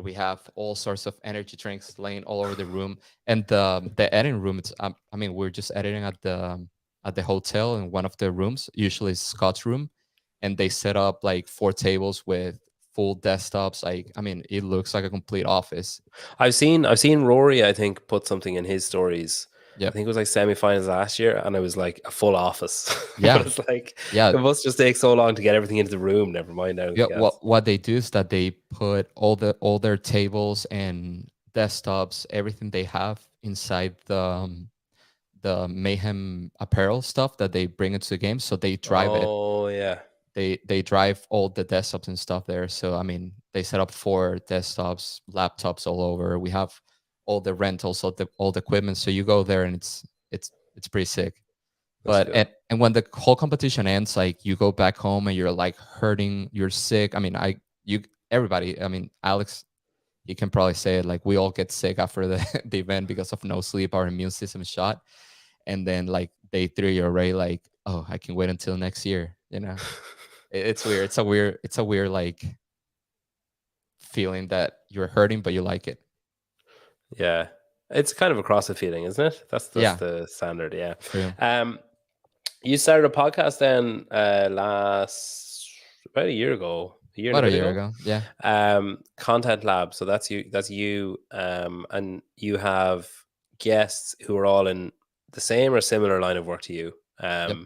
We have all sorts of energy drinks laying all over the room, and the editing room. It's I mean, we're just editing at the hotel in one of the rooms. Usually, it's Scott's room, and they set up like 4 tables with full desktops. Like, I mean, it looks like a complete office. I've seen Rory, I think, put something in his stories. I Yep. think it was like semifinals last year, and it was like a full office. But Yeah. it's like Yeah. it must just take so long to get everything into the room. Never mind Yeah. everything else. What they do is that they put all their tables and desktops, everything they have inside the Mayhem apparel stuff that they bring into the game. So they drive it. Oh yeah, They drive all the desktops and stuff there. So I mean, they set up 4 desktops, laptops all over. We have all the rentals, all the equipment. So you go there and it's pretty sick. that's But cool. and when the whole competition ends, like you go back home and you're like hurting, you're sick. I mean, you everybody. I mean, Alex, you can probably say it. Like we all get sick after the event because of no sleep. Our immune system is shot, and then like day 3, you're already like, oh, I can wait until next year. It's weird. It's a weird like feeling that you're hurting, but you like it. Yeah, it's kind of a CrossFit feeling, isn't it? That's Yeah, the standard. Yeah. true. Um, you started a podcast then last about a year and a About a bit year ago. ago. Yeah. Content Lab. So that's you. That's you. And you have guests who are all in the same or similar line of work to you. Yep.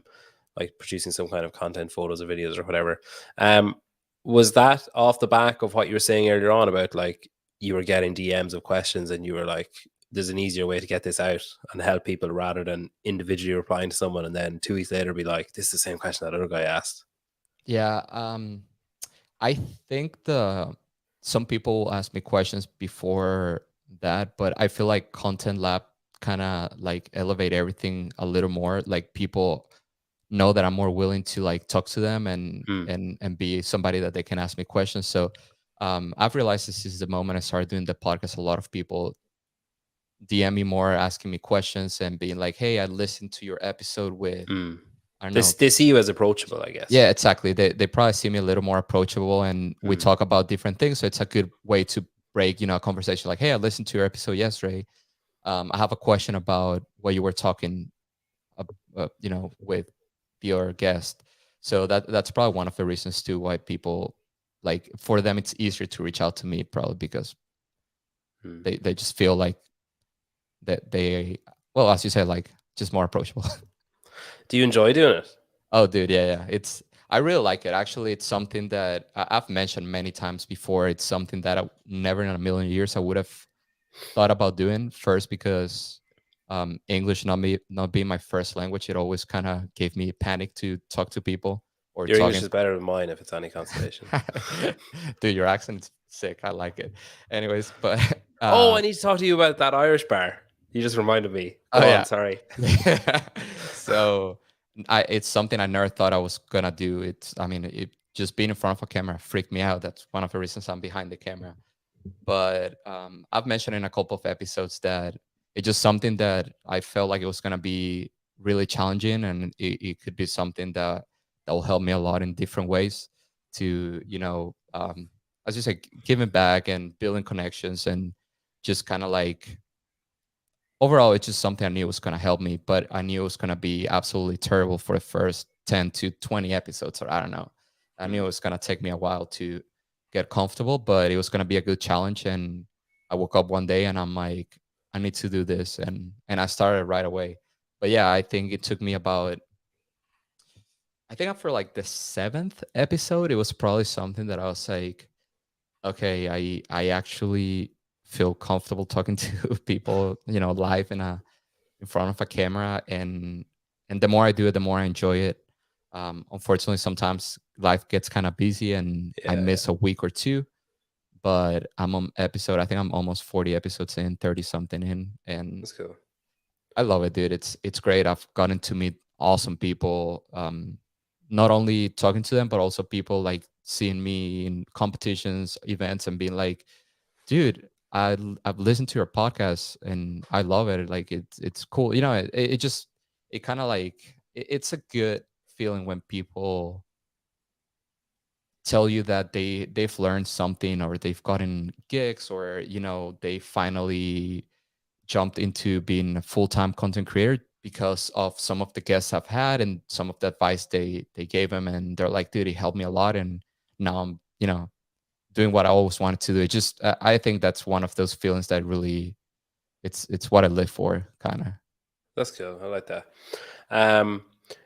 Like producing some kind of content, photos or videos or whatever. Um, was that off the back of what you were saying earlier on about like you were getting DMs of questions and you were like, there's an easier way to get this out and help people rather than individually replying to someone and then 2 weeks later be like, this is the same question that other guy asked. Yeah. I think some people ask me questions before that, but I feel like Content Lab kind of like elevate everything a little more. Like people know that I'm more willing to like talk to them and Hmm. and be somebody that they can ask me questions. So I've realized this is the moment I started doing the podcast. A lot of people DM me more, asking me questions and being like, "Hey, I listened to your episode with I don't know." They see you as approachable, I guess. Yeah, exactly. They probably see me a little more approachable, and we talk about different things. So it's a good way to break, a conversation. Like, "Hey, I listened to your episode yesterday. I have a question about what you were talking, with your guest." So that's probably one of the reasons too why people, like, for them it's easier to reach out to me, probably because they just feel like that well, as you said, like, just more approachable. Do you enjoy doing it? Oh, dude, yeah. I really like it. Actually, it's something that I've mentioned many times before. It's something that I never in a million years I would have thought about doing. First, because English not being my first language, it always kind of gave me panic to talk to people or Your English talking. is better than mine, if it's any consolation. Dude, your accent's sick. I like it. Anyways, but Oh, I need to talk to you about that Irish bar. You just reminded me. oh Go on, yeah. sorry. So it's something I never thought I was gonna do. It just being in front of a camera freaked me out. That's one of the reasons I'm behind the camera. But I've mentioned in a couple of episodes that it's just something that I felt like it was gonna be really challenging, and it could be something that will help me a lot in different ways to, as you said, giving back and building connections and just kind of like overall, it's just something I knew was going to help me, but I knew it was going to be absolutely terrible for the first 10 to 20 episodes, or I don't know. I knew it was going to take me a while to get comfortable, but it was going to be a good challenge. And I woke up one day and I'm like, I need to do this. And I started right away. But yeah, I think it took me about, I think after like the seventh episode, it was probably something that I was like, okay, I actually feel comfortable talking to people, live in front of a camera, and the more I do it, the more I enjoy it. Unfortunately, sometimes life gets kind of busy and I Yeah, miss a week or two, but I'm on episode, I think I'm almost 40 episodes in, 30 something in, and that's cool. I love it, dude. It's great. I've gotten to meet awesome people. Not only talking to them, but also people like seeing me in competitions, events, and being like, "Dude, I've listened to your podcast and I love it. Like it's cool." It just it kind of like it's a good feeling when people tell you that they've learned something or they've gotten gigs or they finally jumped into being a full-time content creator because of some of the guests I've had and some of the advice they gave them, and they're like, "Dude, it helped me a lot," and now I'm doing what I always wanted to do. It just I think that's one of those feelings that really it's what I live for, kind of. That's cool. I like that.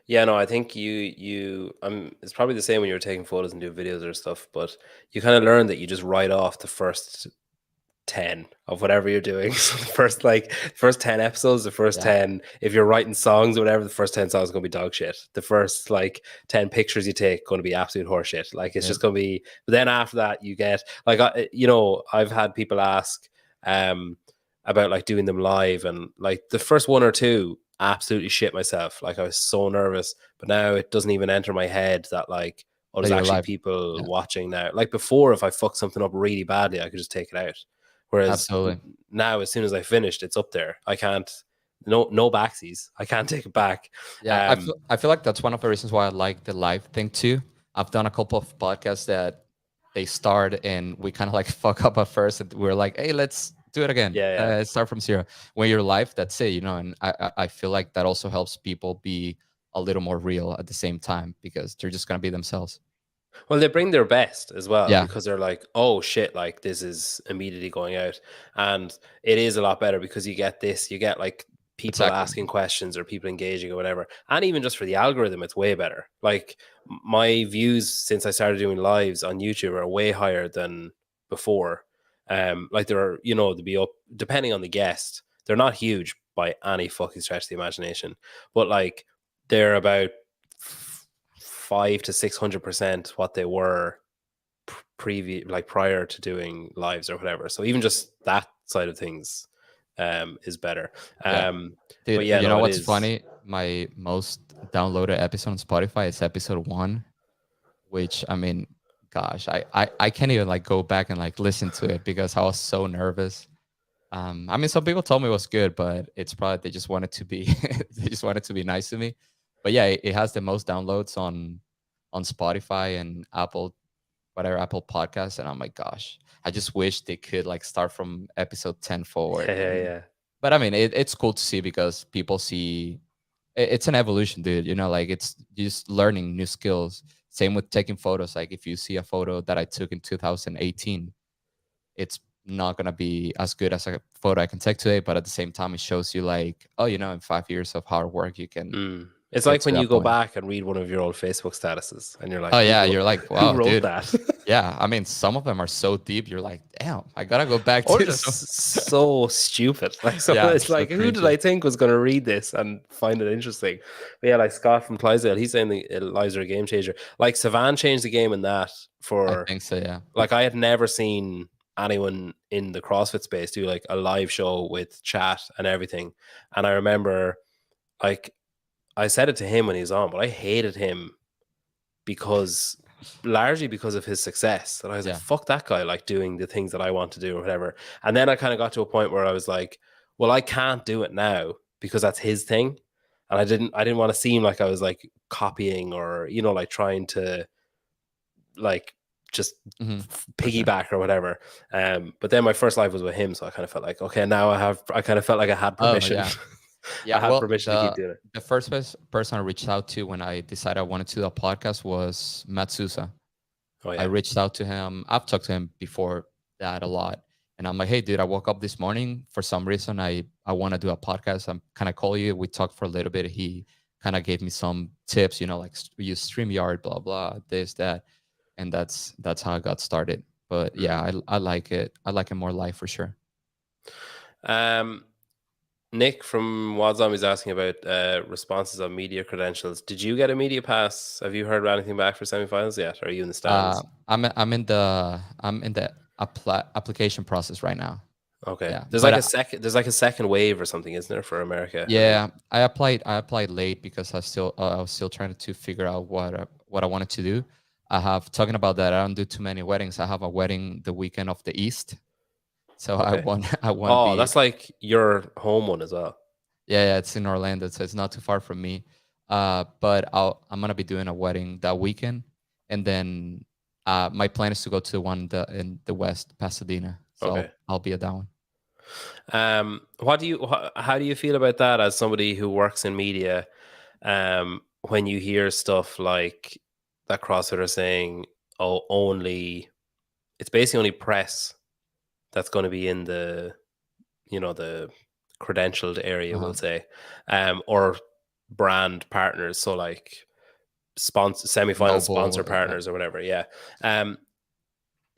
Yeah, no, I think it's probably the same when you're taking photos and doing videos or stuff, but you kind of learn that you just write off the first 10 of whatever you're doing. So the first 10 episodes, the first Yeah, 10, if you're writing songs or whatever, the first 10 songs are going to be dog shit. The first 10 pictures you take going to be absolute horseshit. Like it's yeah, just going to be, but then after that you get like, I've had people ask about like doing them live, and like the first one or two absolutely shit myself. Like I was so nervous, but now it doesn't even enter my head that like, oh, that there's you're actually live. people Yeah, watching now. Like before, if I fucked something up really badly, I could just take it out. Whereas absolutely. now, as soon as I finished, it's up there. I can't, no backsies. I can't take it back. Yeah, I feel like that's one of the reasons why I like the live thing too. I've done a couple of podcasts that they start and we kind of like fuck up at first, and we're like, "Hey, let's do it again. Yeah, yeah. Start from zero." When you're live, that's it. And I feel like that also helps people be a little more real at the same time because they're just gonna be themselves. Well, they bring their best as well Yeah, because they're like, oh shit, like this is immediately going out. And it is a lot better because you get this, you get like people exactly. asking questions or people engaging or whatever. And even just for the algorithm, it's way better. Like my views since I started doing lives on YouTube are way higher than before. Like there are, to be up depending on the guest, they're not huge by any fucking stretch of the imagination, but like they're about 500 to 600% what they were prior to doing lives or whatever. So even just that side of things is better. Yeah, But dude. yeah, You no, know it what's is. funny? My most downloaded episode on Spotify is episode 1, which I mean, gosh, I can't even like go back and like listen to it because I was so nervous. I mean, some people told me it was good, but it's probably they just wanted to be they just wanted to be nice to me. But yeah, it has the most downloads on Spotify and Apple, whatever Apple Podcasts, and I'm like, gosh, I just wish they could like start from episode 10 forward. Yeah. But I mean, it's cool to see because people see it's an evolution, dude. You know, like it's just learning new skills. Same with taking photos. Like if you see a photo that I took in 2018, it's not gonna be as good as a photo I can take today, but at the same time, it shows you like, oh, you know, in 5 years of hard work, you can It's get like to when you that go point. back and read one of your old Facebook statuses, and you're like, Oh yeah, you're like, who wow, wrote dude. that? Yeah, I mean, some of them are so deep. You're like, damn, I gotta go back Or to just some. so stupid. Like, so Yeah, it's so like, who did I cringy. think was going to read this and find it interesting? But yeah, like Scott from Clydesdale, he's saying the lives are a game changer. Like Savan changed the game in that I for, think so. Yeah. like, I had never seen anyone in the CrossFit space do like a live show with chat and everything. And I remember, like, I said it to him when he was on, but I hated him because largely because of his success. And I was like, Yeah. fuck that guy, like doing the things that I want to do or whatever. And then I kind of got to a point where I was like, well, I can't do it now because that's his thing. And I didn't want to seem like I was like copying or, you know, like trying to like just For sure. piggyback or whatever. But then my first live was with him. So I kind of felt like, okay, now I kind of felt like I had Oh permission. yeah. I Yeah. had Well, permission to keep doing it. the first person I reached out to when I decided I wanted to do a podcast was Matt Sousa. Oh I yeah. reached out to him. I've talked to him before that a lot. And I'm like, hey, dude, I woke up this morning. For some reason, I want to do a podcast. I'm kind of call you. We talked for a little bit. He kind of gave me some tips, you know, like use StreamYard, blah, blah, this, that. And that's how I got started. But yeah, I like it. I like it more live for sure. Nick from Wadzom is asking about responses on media credentials. Did you get a media pass? Have you heard anything back for semifinals yet? Or are you in the stands? I'm in the application process right now. Okay. Yeah, There's but like a second wave or something, isn't there, for America? yeah, I applied late because I was still trying to figure out what I wanted to do. I have talking about that. I don't do too many weddings. I have a wedding the weekend of the East, so I Okay. want I want to Oh, be. that's like your home one as well. Yeah, it's in Orlando, so it's not too far from me. But I'm gonna be doing a wedding that weekend, and then my plan is to go to the one in the West, Pasadena. So Okay. I'll be at that one. How do you feel about that as somebody who works in media? When you hear stuff like that CrossFit are saying, oh, it's basically only press that's going to be in the, you know, the credentialed area, we'll say, or brand partners. So like semifinal sponsor Noble, yeah. partners or whatever. Yeah.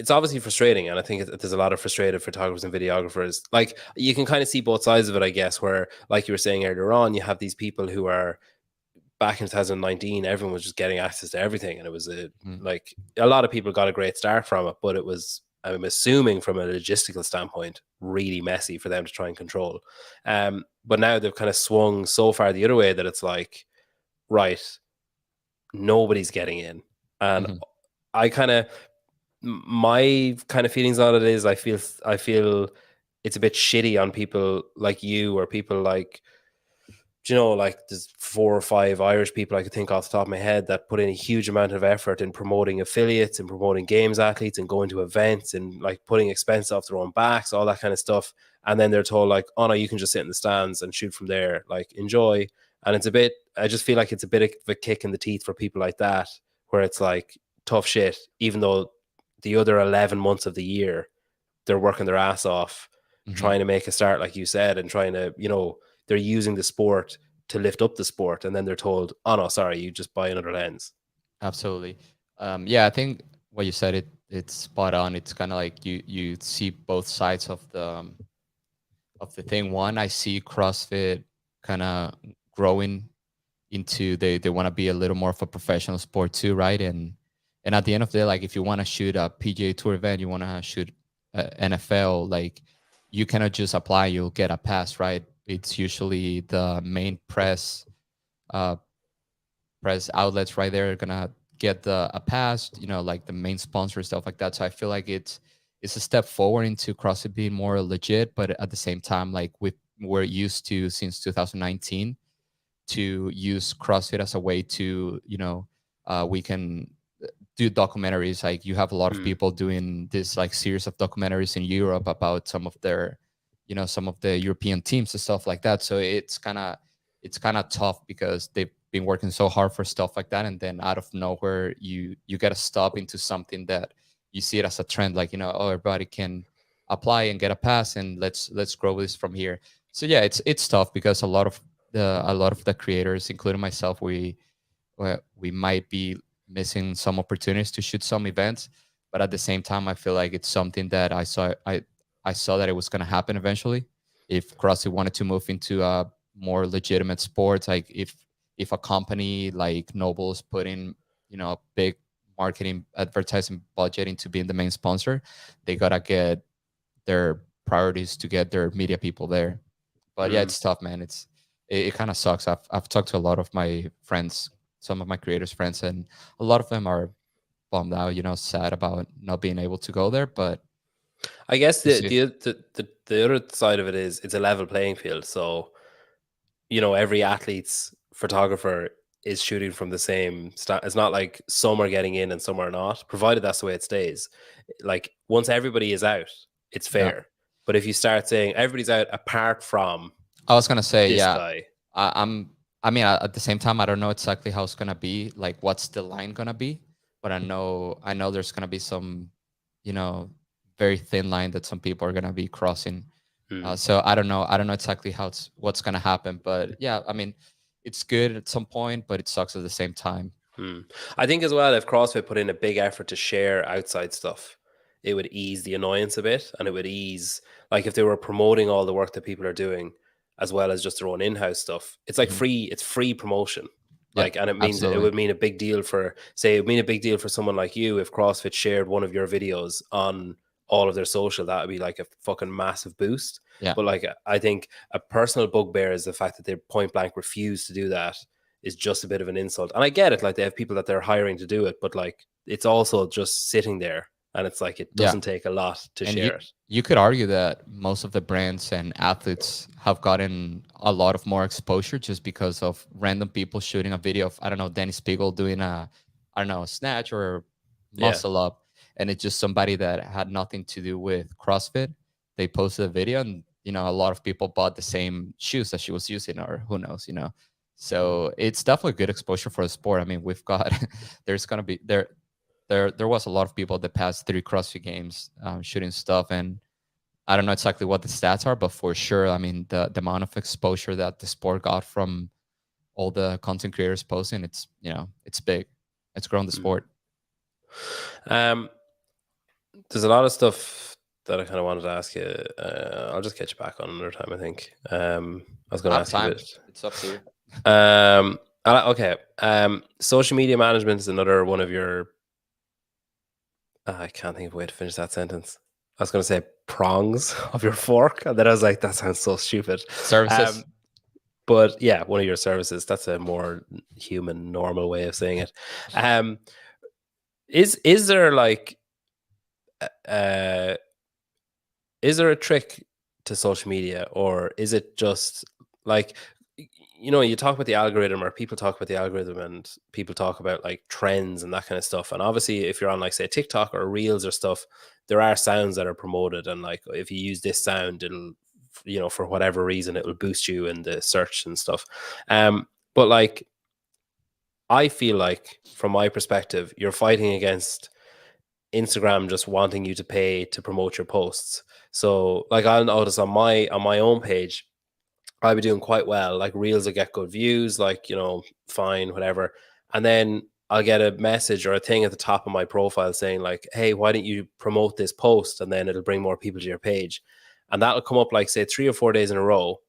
It's obviously frustrating, and I think there's a lot of frustrated photographers and videographers. Like, you can kind of see both sides of it, I guess, where, like you were saying earlier on, you have these people who are, back in 2019, everyone was just getting access to everything, and it was like a lot of people got a great start from it, but it was, I'm assuming from a logistical standpoint, really messy for them to try and control. But now they've kind of swung so far the other way that it's like, right, nobody's getting in. And I kind of, my kind of feelings on it is I feel it's a bit shitty on people like you, or people like, you know, like there's 4 or 5 Irish people I could think off the top of my head that put in a huge amount of effort in promoting affiliates and promoting games athletes and going to events and like putting expense off their own backs, all that kind of stuff. And then they're told like, oh no, you can just sit in the stands and shoot from there, like enjoy. And it's a bit, I just feel like it's a bit of a kick in the teeth for people like that, where it's like tough shit, even though the other 11 months of the year, they're working their ass off, trying to make a start, like you said, and trying to, you know, they're using the sport to lift up the sport, and then they're told, oh no, sorry, you just buy another lens. Absolutely. Yeah, I think what you said, it's spot on. It's kind of like you see both sides of the thing. One, I see CrossFit kind of growing into they want to be a little more of a professional sport too, right? And at the end of the day, like if you want to shoot a PGA Tour event, you want to shoot NFL, like you cannot just apply, you'll get a pass, right? It's usually the main press outlets right there are gonna get a pass, like the main sponsor stuff like that. So I feel like it's a step forward into CrossFit being more legit, but at the same time, like we're used to since 2019 to use CrossFit as a way to, we can do documentaries. Like you have a lot of people doing this like series of documentaries in Europe about some of their, some of the European teams and stuff like that. So it's kind of tough because they've been working so hard for stuff like that, and then out of nowhere you get a stop into something that you see it as a trend, like, oh, everybody can apply and get a pass, and let's grow this from here. So yeah, it's tough because a lot of the creators, including myself, we might be missing some opportunities to shoot some events, but at the same time I feel like it's something that I saw that it was going to happen eventually. If CrossFit wanted to move into a more legitimate sports, like if a company like Noble's putting, a big marketing advertising budget into being the main sponsor, they gotta get their priorities to get their media people there. But yeah, it's tough, man. It kind of sucks. I've talked to a lot of my friends, some of my creators friends, and a lot of them are bummed out, sad about not being able to go there. But I guess the other side of it is it's a level playing field. So, every athlete's photographer is shooting from the same it's not like some are getting in and some are not, provided that's the way it stays. Like once everybody is out, it's fair. Yeah. But if you start saying everybody's out apart from, I was gonna say, this yeah, guy. At the same time, I don't know exactly how it's gonna be, like what's the line gonna be, but I know there's gonna be some, very thin line that some people are gonna be crossing. So I don't know exactly what's gonna happen, but yeah, it's good at some point, but it sucks at the same time. I think as well, if CrossFit put in a big effort to share outside stuff, it would ease the annoyance a bit, and it would ease, like if they were promoting all the work that people are doing as well as just their own in-house stuff. It's like it's free promotion. Like, and it means it would mean a big deal for, say, it would mean a big deal for someone like you if CrossFit shared one of your videos on all of their social. That would be like a fucking massive boost. Yeah. But like, I think a personal bugbear is the fact that they point blank refuse to do that is just a bit of an insult. And I get it, like they have people that they're hiring to do it, but like it's also just sitting there, and it's like it doesn't take a lot to share it. You could argue that most of the brands and athletes have gotten a lot of more exposure just because of random people shooting a video of, I don't know, Danny Spiegel doing a snatch or muscle up, and it's just somebody that had nothing to do with CrossFit. They posted a video, and a lot of people bought the same shoes that she was using, or who knows, So it's definitely good exposure for the sport. I mean, we've got there's gonna be there was a lot of people the past 3 CrossFit games shooting stuff, and I don't know exactly what the stats are, but for sure, I mean, the amount of exposure that the sport got from all the content creators posting, it's it's big. It's grown the sport. There's a lot of stuff that I kind of wanted to ask you. I'll just catch you back on another time, I think. I was going to ask you this. It's up to you. Okay. Social media management is another one of your. I can't think of a way to finish that sentence. I was going to say prongs of your fork, and then I was like, that sounds so stupid. Services. But yeah, one of your services. That's a more human, normal way of saying it. Is there like, is there a trick to social media, or is it just like, you talk about the algorithm, or people talk about the algorithm, and people talk about like trends and that kind of stuff. And obviously if you're on like, say, TikTok or Reels or stuff, there are sounds that are promoted, and like if you use this sound, it'll, for whatever reason, it will boost you in the search and stuff. But like, I feel like from my perspective, you're fighting against Instagram just wanting you to pay to promote your posts. So like, I'll notice on my own page, I'll be doing quite well. Like Reels will get good views, like, fine, whatever. And then I'll get a message or a thing at the top of my profile saying like, hey, why don't you promote this post? And then it'll bring more people to your page. And that'll come up like, say, 3 or 4 days in a row.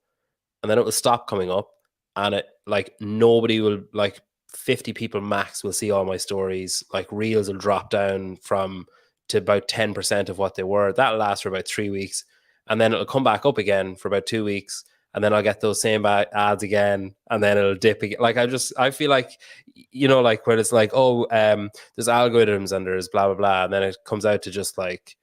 And then it will stop coming up. And it like, nobody will, like 50 people max will see all my stories. Like Reels will drop down to about 10% of what they were. That'll last for about 3 weeks. And then it'll come back up again for about 2 weeks. and then I'll get those same ads again, and then it'll dip again. Like I feel like, you know, like where it's like, oh, there's algorithms and there's blah blah blah, and then it comes out to just like,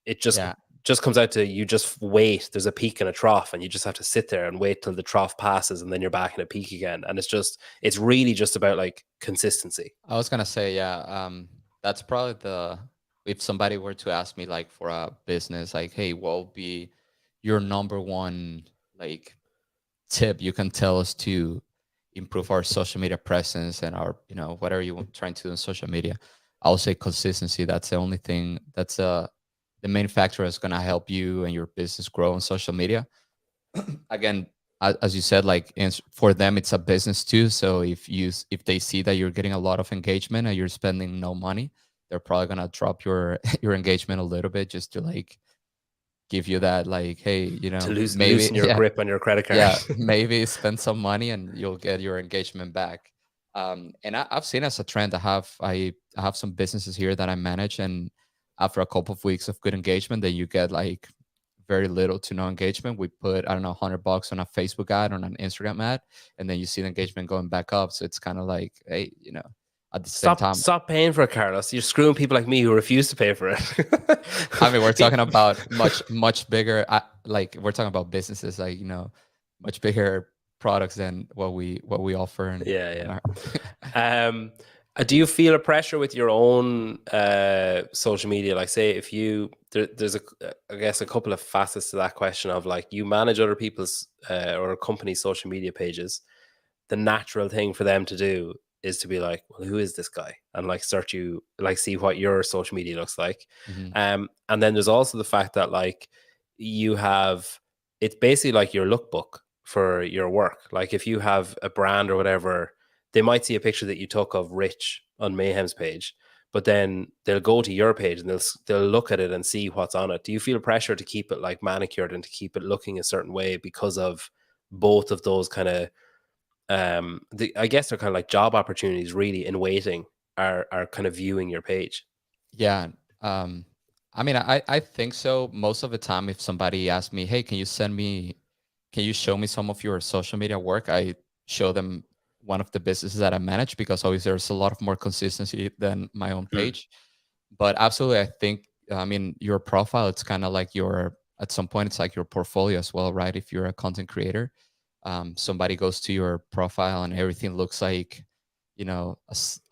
it just comes out to, you just wait. There's a peak and a trough, and you just have to sit there and wait till the trough passes, and then you're back in a peak again. And it's really just about like consistency. I was gonna say, that's probably if somebody were to ask me like for a business, like, hey, what will be your number one like tip you can tell us to improve our social media presence and our, whatever you want trying to do on social media, I'll say consistency. That's the only thing that's the main factor that's gonna help you and your business grow on social media. Again, as you said, like for them it's a business too, so if they see that you're getting a lot of engagement and you're spending no money, they're probably gonna drop your your engagement a little bit just to like give you that, like, hey, To maybe loosen your grip on your credit card. yeah, maybe spend some money and you'll get your engagement back. And I've seen as a trend. I have some businesses here that I manage, and after a couple of weeks of good engagement, then you get like very little to no engagement. We put, I don't know, $100 on a Facebook ad, on an Instagram ad, and then you see the engagement going back up. So it's kind of like, hey, at the same time, Stop paying for it, Carlos. You're screwing people like me who refuse to pay for it. I mean, we're talking about much bigger, like we're talking about businesses, like, much bigger products than what we offer. And, yeah. Do you feel a pressure with your own social media? Like, say, if there's I guess a couple of facets to that question of like, you manage other people's or a company's social media pages. The natural thing for them to do is to be like, well, who is this guy? And like search you, like see what your social media looks like. Mm-hmm. And then there's also the fact that like it's basically like your lookbook for your work. Like if you have a brand or whatever, they might see a picture that you took of Rich on Mayhem's page, but then they'll go to your page and they'll look at it and see what's on it. Do you feel pressure to keep it like manicured and to keep it looking a certain way because of both of those kind of I guess they're kind of like job opportunities really in waiting are kind of viewing your page? Yeah. I mean, I think so. Most of the time, if somebody asks me, hey, can you show me some of your social media work? I show them one of the businesses that I manage, because always there's a lot of more consistency than my own page. But absolutely, I think, I mean, your profile, it's kind of like at some point, it's like your portfolio as well, right? If you're a content creator, somebody goes to your profile and everything looks like,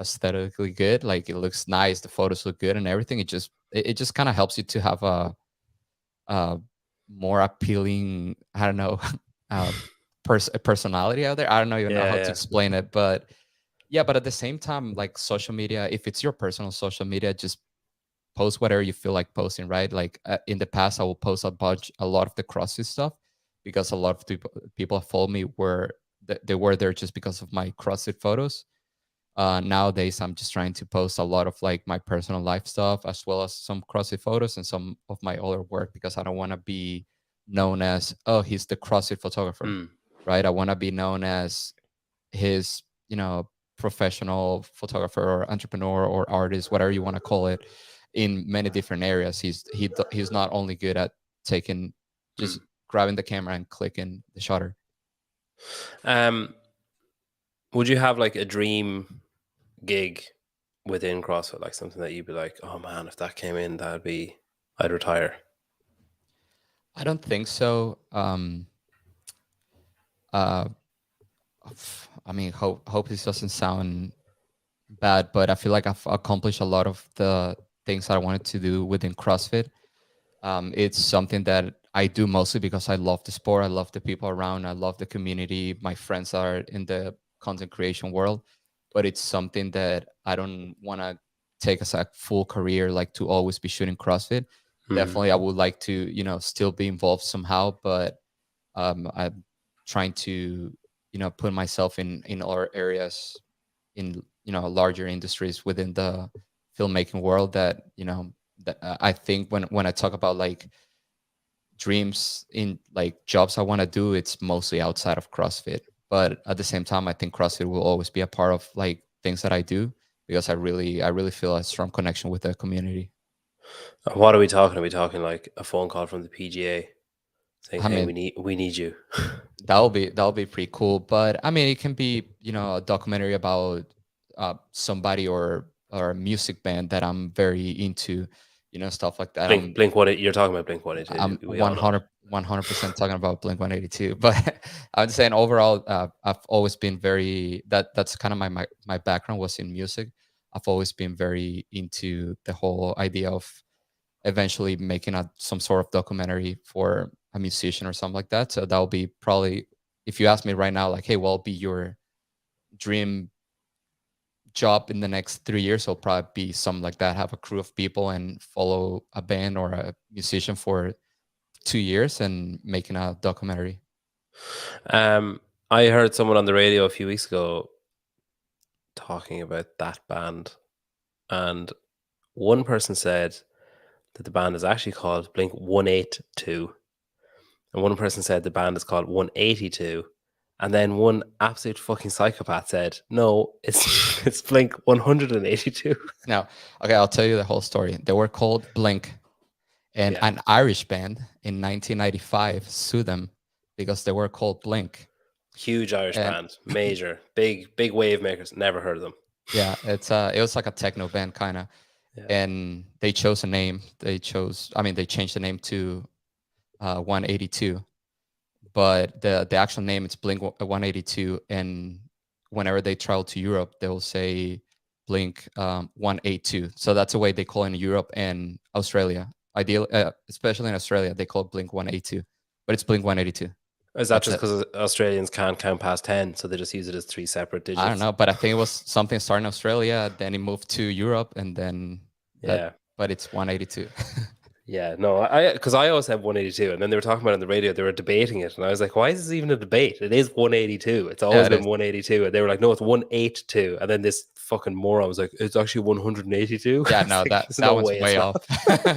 aesthetically good, like it looks nice, the photos look good and everything. It just kind of helps you to have a more appealing, I don't know, personality out there. I don't even know how to explain it, but yeah. But at the same time, like social media, if it's your personal social media, just post whatever you feel like posting, right? Like in the past, I will post a lot of the CrossFit stuff, because a lot of people follow me they were there just because of my CrossFit photos. Nowadays, I'm just trying to post a lot of like my personal life stuff, as well as some CrossFit photos and some of my other work, because I don't want to be known as, oh, he's the CrossFit photographer, right? I want to be known as his, professional photographer or entrepreneur or artist, whatever you want to call it, in many different areas. He's not only good at just grabbing the camera and clicking the shutter. Would you have like a dream gig within CrossFit, like something that you'd be like, oh man, if that came in, I'd retire? I don't think so. I mean, hope this doesn't sound bad, but I feel like I've accomplished a lot of the things that I wanted to do within CrossFit. It's something that I do mostly because I love the sport. I love the people around. I love the community. My friends are in the content creation world, but it's something that I don't want to take as a full career, like to always be shooting CrossFit. Definitely, I would like to, still be involved somehow, but I'm trying to, put myself in other areas, in larger industries within the filmmaking world, that that I think when I talk about like dreams in like jobs I want to do, it's mostly outside of CrossFit. But at the same time, I think CrossFit will always be a part of like things that I do, because I really feel a strong connection with the community. What are we talking? Are we talking like a phone call from the PGA? saying, I "Hey, mean, we need you." that'll be pretty cool. But I mean, it can be, a documentary about somebody or a music band that I'm very into, stuff like that. Blink one. You're talking about Blink 182. I'm We all know. 100% talking about Blink 182. But I'm saying overall, I've always been very that's kind of my background was in music. I've always been very into the whole idea of eventually making some sort of documentary for a musician or something like that. So that will be probably, if you ask me right now, like, hey, what will be your dream job in the next 3 years? It'll probably be something like that. Have a crew of people and follow a band or a musician for 2 years and making a documentary. Um, I heard someone on the radio a few weeks ago talking about that band, and one person said that the band is actually called Blink 182, and one person said the band is called 182, and then one absolute fucking psychopath said, "No, it's it's Blink 182." Now, okay, I'll tell you the whole story. They were called Blink, and Yeah, an Irish band in 1995 sued them because they were called Blink. huge Irish And band, major, big wave makers. Never heard of them. yeah, it was like a techno band kind of, Yeah, and they chose a name. They changed the name to 182, but the actual name it's Blink 182. And whenever they travel to Europe, they'll say Blink 182. So that's the way they call it in Europe and Australia. Especially in Australia, they call it Blink 182, but it's Blink 182. is that That's just it. because Australians can't count past 10, so they just use it as three separate I don't digits? know, but I think it was something started in Australia, then it moved to Europe, and then that. Yeah. But it's 182. Yeah, no, I because I always have 182, and then they were talking about it on the radio. They were debating it, and I was like, "Why is this even a debate? It is 182. It's Yeah, always it been is. 182." And they were like, "No, it's 182." And then this fucking moron was like, "It's actually 182." Yeah, It's no, like, that there's that no one's way it's way off.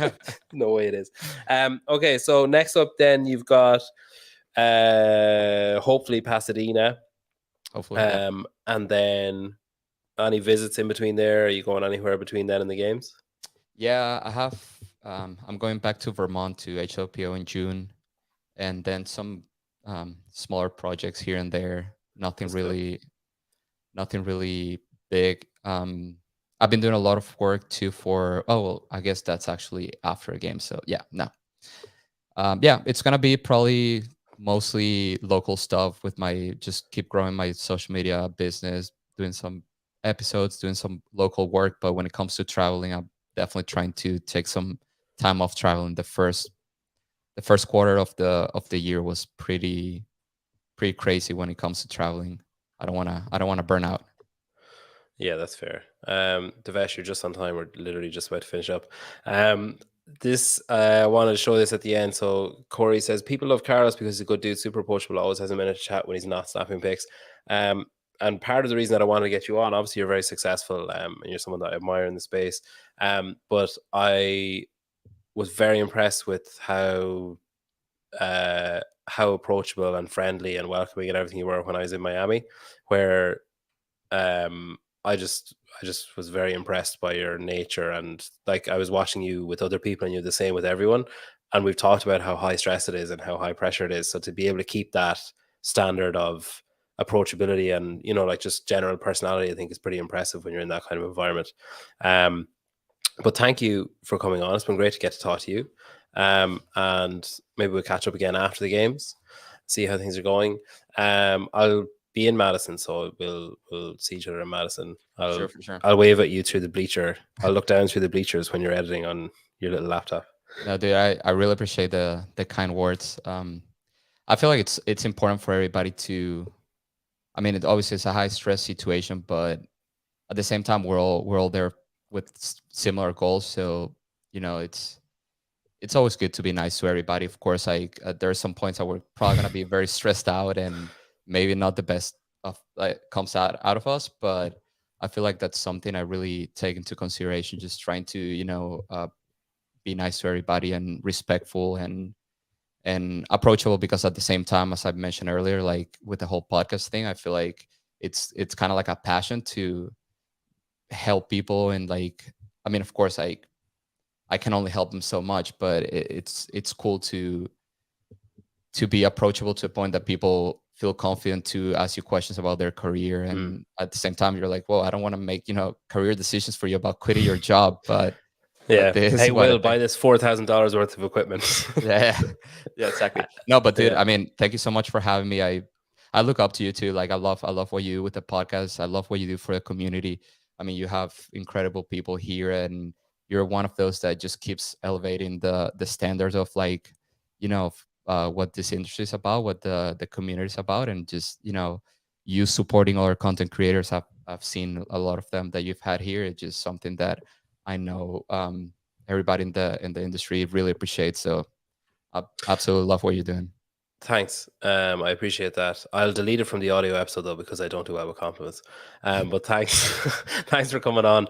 not. No way it is. Okay, so next up, then you've got hopefully Pasadena, Hopefully, yeah. and then any visits in between there? Are you going anywhere between then and the games? Yeah, I have. I'm going back to Vermont to HLPO in June, and then some smaller projects here and there. That's cool. Nothing really big. I've been doing a lot of work too for. Oh, well, I guess that's actually after a game. So yeah, no. Yeah, it's gonna be probably mostly local stuff with my just keep growing my social media business, doing some episodes, doing some local work. But when it comes to traveling, I'm definitely trying to take some time off traveling. The first quarter of the year was pretty crazy when it comes to traveling. I don't wanna burn out. Yeah, that's fair. Devesh, you're just on time. We're literally just about to finish up. This I wanted to show this at the end. So Corey says people love Carlos because he's a good dude, super approachable, always has a minute to chat when he's not snapping pics. Um, and part of the reason that I wanted to get you on, obviously, you're very successful, and you're someone that I admire in the space. But I was very impressed with how approachable and friendly and welcoming and everything you were when I was in Miami, where um I just was very impressed by your nature, and like I was watching you with other people and you're the same with everyone, and we've talked about how high stress it is and how high pressure it is, so to be able to keep that standard of approachability and like just general personality, I think is pretty impressive when you're in that kind of environment. But thank you for coming on. It's been great to get to talk to you, and maybe we'll catch up again after the games, see how things are going. I'll be in Madison, so we'll see each other in Madison. Sure, for sure. I'll wave at you through the bleacher. I'll look down through the bleachers when you're editing on your little laptop. No, dude, I really appreciate the kind words. I feel like it's important for everybody to. I mean, it obviously is a high stress situation, but at the same time, we're all there with similar goals. So it's always good to be nice to everybody. Of course, there are some points that we're probably gonna be very stressed out and maybe not the best of like comes out of us, but I feel like that's something I really take into consideration. Just trying to be nice to everybody and respectful and approachable, because at the same time, as I mentioned earlier, like with the whole podcast thing, I feel like it's kind of like a passion to help people. And like, I mean, of course, I can only help them so much, but it's cool to to be approachable to a point that people feel confident to ask you questions about their career. And at the same time, you're like, well, I don't want to make, career decisions for you about quitting your job, but this hey, Will, buy this $4,000 worth of equipment. yeah, exactly. No, but dude, I mean, thank you so much for having me. I look up to you too. Like I love what you do with the podcast. I love what you do for the community. I mean, you have incredible people here, and you're one of those that just keeps elevating the standards of like, what this industry is about, what the community is about, and just you supporting other content creators. I've seen a lot of them that you've had here. It's just something that I know everybody in the industry really appreciates. So I absolutely love what you're doing. Thanks. I appreciate that. I'll delete it from the audio episode though, because I don't do well with compliments. But thanks. Thanks for coming on.